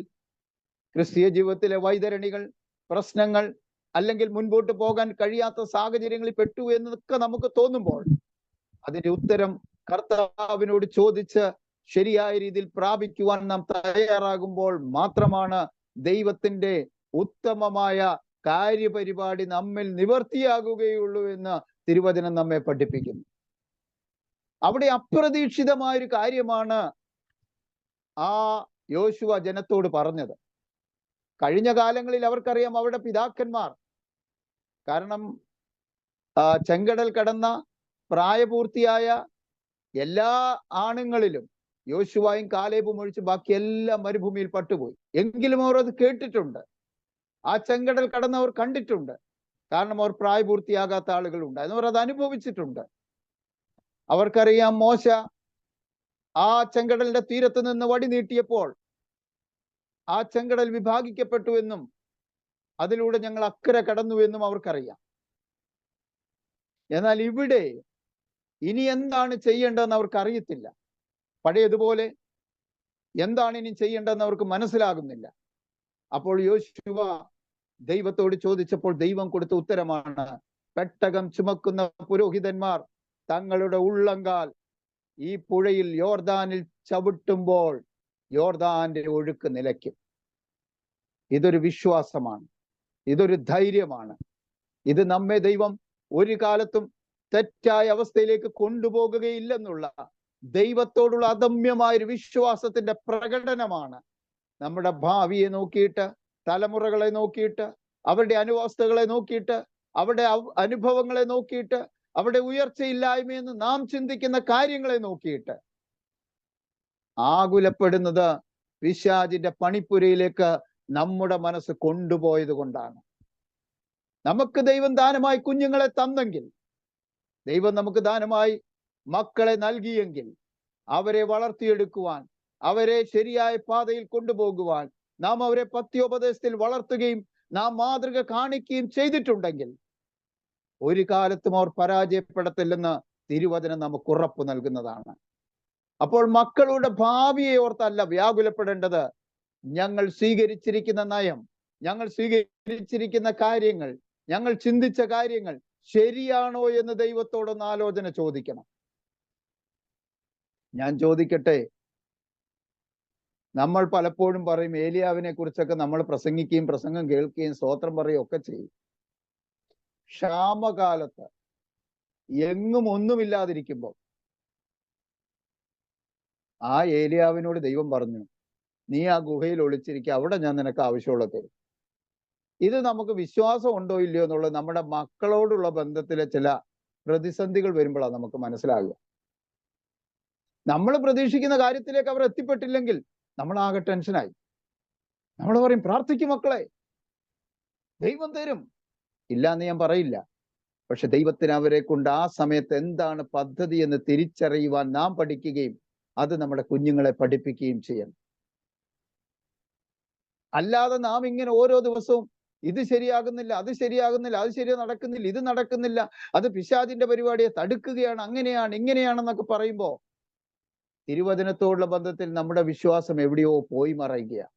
ക്രിസ്തീയ ജീവിതത്തിലെ വൈതരണികൾ, പ്രശ്നങ്ങൾ, അല്ലെങ്കിൽ മുൻപോട്ട് പോകാൻ കഴിയാത്ത സാഹചര്യങ്ങളിൽ പെട്ടു എന്നൊക്കെ നമുക്ക് തോന്നുമ്പോൾ അതിന്റെ ഉത്തരം കർത്താവിനോട് ചോദിച്ച് ശരിയായ രീതിയിൽ പ്രാപിക്കുവാൻ നാം തയ്യാറാകുമ്പോൾ മാത്രമാണ് ദൈവത്തിന്റെ ഉത്തമമായ കാര്യപരിപാടി നമ്മിൽ നിവർത്തിയാകുകയുള്ളൂ എന്ന് തിരുവചനം നമ്മെ പഠിപ്പിക്കുന്നു. അവിടെ അപ്രതീക്ഷിതമായൊരു കാര്യമാണ് ആ യോശുവ ജനത്തോട് പറഞ്ഞത്. കഴിഞ്ഞ കാലങ്ങളിൽ അവർക്കറിയാം അവരുടെ പിതാക്കന്മാർ, കാരണം ചെങ്കടൽ കടന്ന പ്രായപൂർത്തിയായ എല്ലാ ആണുങ്ങളിലും യോശുവയും കാലേബും ഒഴിച്ച് ബാക്കി എല്ലാം മരുഭൂമിയിൽ പട്ടുപോയി. എങ്കിലും അവർ അത് കേട്ടിട്ടുണ്ട്. ആ ചെങ്കടൽ കടന്നവർ കണ്ടിട്ടുണ്ട്. കാരണം അവർ പ്രായപൂർത്തിയാകാത്ത ആളുകളുണ്ട്, അവർ അത് അനുഭവിച്ചിട്ടുണ്ട്. അവർക്കറിയാം മോശ ആ ചെങ്കടലിന്റെ തീരത്ത് നിന്ന് വടി നീട്ടിയപ്പോൾ ആ ചെങ്കടൽ വിഭാഗിക്കപ്പെട്ടു എന്നും അതിലൂടെ ഞങ്ങൾ അക്കരെ കടന്നു എന്നും അവർക്കറിയാം. എന്നാൽ ഇവിടെ ഇനി എന്താണ് ചെയ്യേണ്ടതെന്ന് അവർക്ക് അറിയത്തില്ല. പഴയതുപോലെ എന്താണ് ഇനി ചെയ്യേണ്ടതെന്ന് അവർക്ക് മനസ്സിലാകുന്നില്ല. അപ്പോൾ യോശുവ ദൈവത്തോട് ചോദിച്ചപ്പോൾ ദൈവം കൊടുത്ത ഉത്തരമാണ്: പെട്ടകം ചുമക്കുന്ന പുരോഹിതന്മാർ തങ്ങളുടെ ഉള്ളങ്കാൽ ഈ പുഴയിൽ യോർദാനിൽ ചവിട്ടുമ്പോൾ യോർദാന്റെ ഒഴുക്ക് നിലയ്ക്കും. ഇതൊരു വിശ്വാസമാണ്, ഇതൊരു ധൈര്യമാണ്. ഇത് നമ്മെ ദൈവം ഒരു കാലത്തും തെറ്റായ അവസ്ഥയിലേക്ക് കൊണ്ടുപോകുകയില്ലെന്നുള്ള ദൈവത്തോടുള്ള അദമ്യമായൊരു വിശ്വാസത്തിന്റെ പ്രകടനമാണ്. നമ്മുടെ ഭാവിയെ നോക്കിയിട്ട്, തലമുറകളെ നോക്കിയിട്ട്, അവരുടെ അനുവസ്ഥകളെ നോക്കിയിട്ട്, അവരുടെ അനുഭവങ്ങളെ നോക്കിയിട്ട്, അവിടെ ഉയർച്ചയില്ലായ്മയെന്ന് നാം ചിന്തിക്കുന്ന കാര്യങ്ങളെ നോക്കിയിട്ട് ആകുലപ്പെടുന്നത് പിശാചിന്റെ പണിപ്പുരയിലേക്ക് നമ്മുടെ മനസ്സ് കൊണ്ടുപോയത് കൊണ്ടാണ്. നമുക്ക് ദൈവം ദാനമായി കുഞ്ഞുങ്ങളെ തന്നെങ്കിൽ, ദൈവം നമുക്ക് ദാനമായി മക്കളെ നൽകിയെങ്കിൽ അവരെ വളർത്തിയെടുക്കുവാൻ, അവരെ ശരിയായ പാതയിൽ കൊണ്ടുപോകുവാൻ നാം അവരെ പത്യോപദേശത്തിൽ വളർത്തുകയും നാം മാതൃക കാണിക്കുകയും ചെയ്തിട്ടുണ്ടെങ്കിൽ ഒരു കാലത്തും അവർ പരാജയപ്പെടത്തില്ലെന്ന് തിരുവചനം നമുക്ക് ഉറപ്പ് നൽകുന്നതാണ്. അപ്പോൾ മക്കളുടെ ഭാവിയെ ഓർത്തല്ല വ്യാകുലപ്പെടേണ്ടത്. ഞങ്ങൾ സ്വീകരിച്ചിരിക്കുന്ന നയം, ഞങ്ങൾ സ്വീകരിച്ചിരിക്കുന്ന കാര്യങ്ങൾ, ഞങ്ങൾ ചിന്തിച്ച കാര്യങ്ങൾ ശരിയാണോ എന്ന് ദൈവത്തോടൊന്ന് ആലോചന ചോദിക്കണം. ഞാൻ ചോദിക്കട്ടെ, നമ്മൾ പലപ്പോഴും പറയും ഏലിയാവിനെ കുറിച്ചൊക്കെ നമ്മൾ പ്രസംഗിക്കുകയും പ്രസംഗം കേൾക്കുകയും സ്തോത്രം പറയുകയും ഒക്കെ ചെയ്യും. ക്ഷാമകാലത്ത് എങ്ങും ഒന്നുമില്ലാതിരിക്കുമ്പോൾ ആ ഏലിയാവിനോട് ദൈവം പറഞ്ഞു, നീ ആ ഗുഹയിൽ ഒളിച്ചിരിക്കുക, അവിടെ ഞാൻ നിനക്ക് ആവശ്യമുള്ള തരും. ഇത് നമുക്ക് വിശ്വാസം ഉണ്ടോ ഇല്ലയോ എന്നുള്ളത് നമ്മുടെ മക്കളോടുള്ള ബന്ധത്തിലെ ചില പ്രതിസന്ധികൾ വരുമ്പോഴാണ് നമുക്ക് മനസ്സിലാകുക. നമ്മൾ പ്രതീക്ഷിക്കുന്ന കാര്യത്തിലേക്ക് അവർ എത്തിപ്പെട്ടില്ലെങ്കിൽ നമ്മളാകെ ടെൻഷനായി. നമ്മൾ പറയും, പ്രാർത്ഥിക്കും മക്കളെ, ദൈവം തരും. ഇല്ല എന്ന് ഞാൻ പറയില്ല. പക്ഷെ ദൈവത്തിന് അവരെ കൊണ്ട് ആ സമയത്ത് എന്താണ് പദ്ധതി എന്ന് തിരിച്ചറിയുവാൻ നാം പഠിക്കുകയും അത് നമ്മുടെ കുഞ്ഞുങ്ങളെ പഠിപ്പിക്കുകയും ചെയ്യണം. അല്ലാതെ നാം ഇങ്ങനെ ഓരോ ദിവസവും ഇത് ശരിയാകുന്നില്ല, അത് ശരിയാകുന്നില്ല, അത് ശരി നടക്കുന്നില്ല, ഇത് നടക്കുന്നില്ല, അത് പിശാചിന്റെ പരിപാടിയെ തടുക്കുകയാണ്, അങ്ങനെയാണ് ഇങ്ങനെയാണെന്നൊക്കെ പറയുമ്പോ തിരുവചനത്തോടുള്ള ബന്ധത്തിൽ നമ്മുടെ വിശ്വാസം എവിടെയോ പോയി മറയുകയാണ്.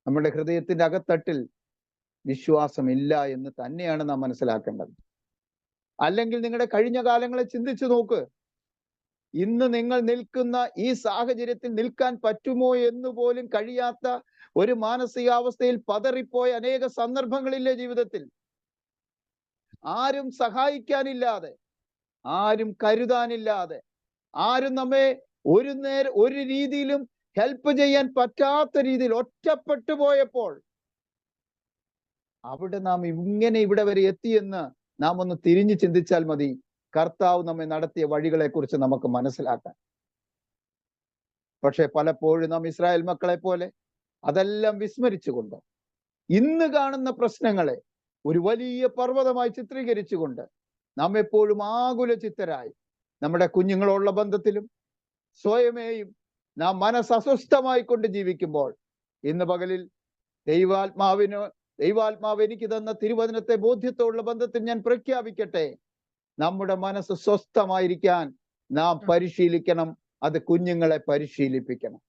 നമ്മുടെ ഹൃദയത്തിന്റെ അകത്തട്ടിൽ വിശ്വാസമില്ല എന്ന് തന്നെയാണ് നാം മനസ്സിലാക്കേണ്ടത്. അല്ലെങ്കിൽ നിങ്ങളുടെ കഴിഞ്ഞ കാലങ്ങളെ ചിന്തിച്ചു നോക്ക്. ഇന്ന് നിങ്ങൾ നിൽക്കുന്ന ഈ സാഹചര്യത്തിൽ നിൽക്കാൻ പറ്റുമോ എന്ന് പോലും കഴിയാത്ത ഒരു മാനസികാവസ്ഥയിൽ പതറിപ്പോയ അനേക സന്ദർഭങ്ങളില്ലേ ജീവിതത്തിൽ? ആരും സഹായിക്കാനില്ലാതെ, ആരും കരുതാനില്ലാതെ, ആരും നമ്മെ ഒരു രീതിയിലും ഹെൽപ്പ് ചെയ്യാൻ പറ്റാത്ത രീതിയിൽ ഒറ്റപ്പെട്ടു പോയപ്പോൾ അവിടെ നാം ഇങ്ങനെ ഇവിടെ വരെ എത്തിയെന്ന് നാം ഒന്ന് തിരിഞ്ഞു ചിന്തിച്ചാൽ മതി. കർത്താവ് നമ്മെ നടത്തിയ വഴികളെ കുറിച്ച് നമുക്ക് മനസ്സിലാക്കാൻ. പക്ഷെ പലപ്പോഴും നാം ഇസ്രായേൽ മക്കളെ പോലെ അതെല്ലാം വിസ്മരിച്ചുകൊണ്ട് ഇന്ന് കാണുന്ന പ്രശ്നങ്ങളെ ഒരു വലിയ പർവ്വതമായി ചിത്രീകരിച്ചുകൊണ്ട് നാം എപ്പോഴും ആകുല ചിത്തരായി നമ്മുടെ കുഞ്ഞുങ്ങളുള്ള ബന്ധത്തിലും സ്വയമേയും നാം മനസ്സസ്വസ്ഥമായി കൊണ്ട് ജീവിക്കുമ്പോൾ, ഇന്ന് പകലിൽ ദൈവാത്മാവ് എനിക്ക് തന്ന തിരുവചനത്തെ ബോധ്യത്തോടുള്ള ബന്ധത്തിൽ ഞാൻ പ്രഖ്യാപിക്കട്ടെ, നമ്മുടെ മനസ്സ് സ്വസ്ഥമായിരിക്കാൻ നാം പരിശീലിക്കണം. അത് കുഞ്ഞുങ്ങളെ പരിശീലിപ്പിക്കണം.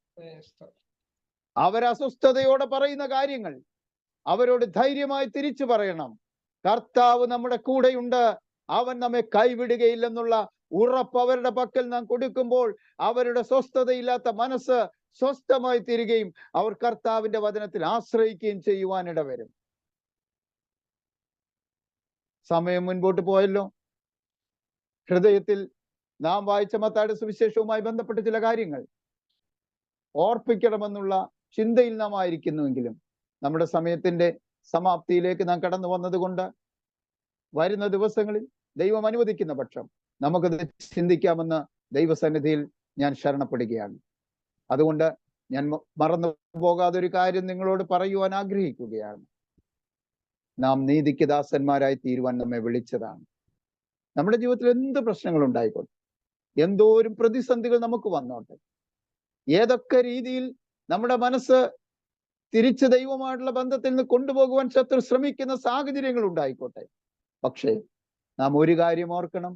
അവരസ്വസ്ഥതയോടെ പറയുന്ന കാര്യങ്ങൾ അവരോട് ധൈര്യമായി തിരിച്ചു പറയണം. കർത്താവ് നമ്മുടെ കൂടെയുണ്ട്, അവൻ നമ്മെ കൈവിടുകയില്ലെന്നുള്ള ഉറപ്പ് അവരുടെ പക്കൽ നാം കൊടുക്കുമ്പോൾ അവരുടെ സ്വസ്ഥതയില്ലാത്ത മനസ്സ് സ്വസ്ഥമായി തീരുകയും അവർ കർത്താവിന്റെ വചനത്തിൽ ആശ്രയിക്കുകയും ചെയ്യുവാനിട വരും. സമയം മുൻപോട്ട് പോയല്ലോ. ഹൃദയത്തിൽ നാം വായിച്ച മത്തായിയുടെ സുവിശേഷവുമായി ബന്ധപ്പെട്ട ചില കാര്യങ്ങൾ ഓർപ്പിക്കണമെന്നുള്ള ചിന്തയിൽ നാം ആയിരിക്കുന്നുവെങ്കിലും നമ്മുടെ സമയത്തിന്റെ സമാപ്തിയിലേക്ക് നാം കടന്നു വന്നതുകൊണ്ട് വരുന്ന ദിവസങ്ങളിൽ ദൈവം അനുവദിക്കുന്ന പക്ഷം നമുക്കത് ചിന്തിക്കാമെന്ന് ദൈവസന്നിധിയിൽ ഞാൻ ശരണപ്പെടുകയാണ്. അതുകൊണ്ട് ഞാൻ മറന്നു പോകാതെ ഒരു കാര്യം നിങ്ങളോട് പറയുവാൻ ആഗ്രഹിക്കുകയാണ്. നാം നീതിക്ക് ദാസന്മാരായി തീരുവാൻ നമ്മെ വിളിച്ചതാണ്. നമ്മുടെ ജീവിതത്തിൽ എന്ത് പ്രശ്നങ്ങൾ ഉണ്ടായിക്കോട്ടെ, എന്തോരം പ്രതിസന്ധികൾ നമുക്ക് വന്നോട്ടെ, ഏതൊക്കെ രീതിയിൽ നമ്മുടെ മനസ്സ് തിരിച്ച് ദൈവമായിട്ടുള്ള ബന്ധത്തിൽ നിന്ന് കൊണ്ടുപോകുവാൻ ശത്രു ശ്രമിക്കുന്ന സാഹചര്യങ്ങൾ ഉണ്ടായിക്കോട്ടെ, പക്ഷേ നാം ഒരു കാര്യം ഓർക്കണം,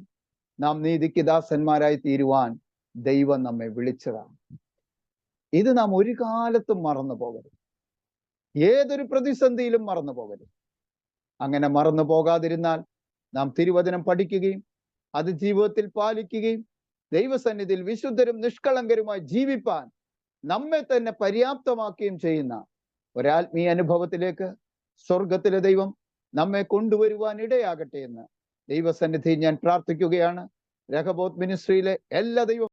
നാം നീതിക്ക് ദാസന്മാരായി തീരുവാൻ ദൈവം നമ്മെ വിളിച്ചതാണ്. ഇത് നാം ഒരു കാലത്തും മറന്നു പോകരുത്. ഏതൊരു പ്രതിസന്ധിയിലും മറന്നു പോകരുത്. അങ്ങനെ മറന്നു പോകാതിരുന്നാൽ നാം തിരുവചനം പഠിക്കുകയും അത് ജീവിതത്തിൽ പാലിക്കുകയും ദൈവസന്നിധിയിൽ വിശുദ്ധരും നിഷ്കളങ്കരുമായി ജീവിപ്പാൻ നമ്മെ തന്നെ പര്യാപ്തമാക്കുകയും ചെയ്യുന്ന ഒരാത്മീയ അനുഭവത്തിലേക്ക് സ്വർഗത്തിലെ ദൈവം നമ്മെ കൊണ്ടുവരുവാൻ ഇടയാകട്ടെ എന്ന് ദൈവസന്നിധിയിൽ ഞാൻ പ്രാർത്ഥിക്കുകയാണ്. രഹബോത്ത് മിനിസ്ട്രിയിലെ എല്ലാ ദൈവ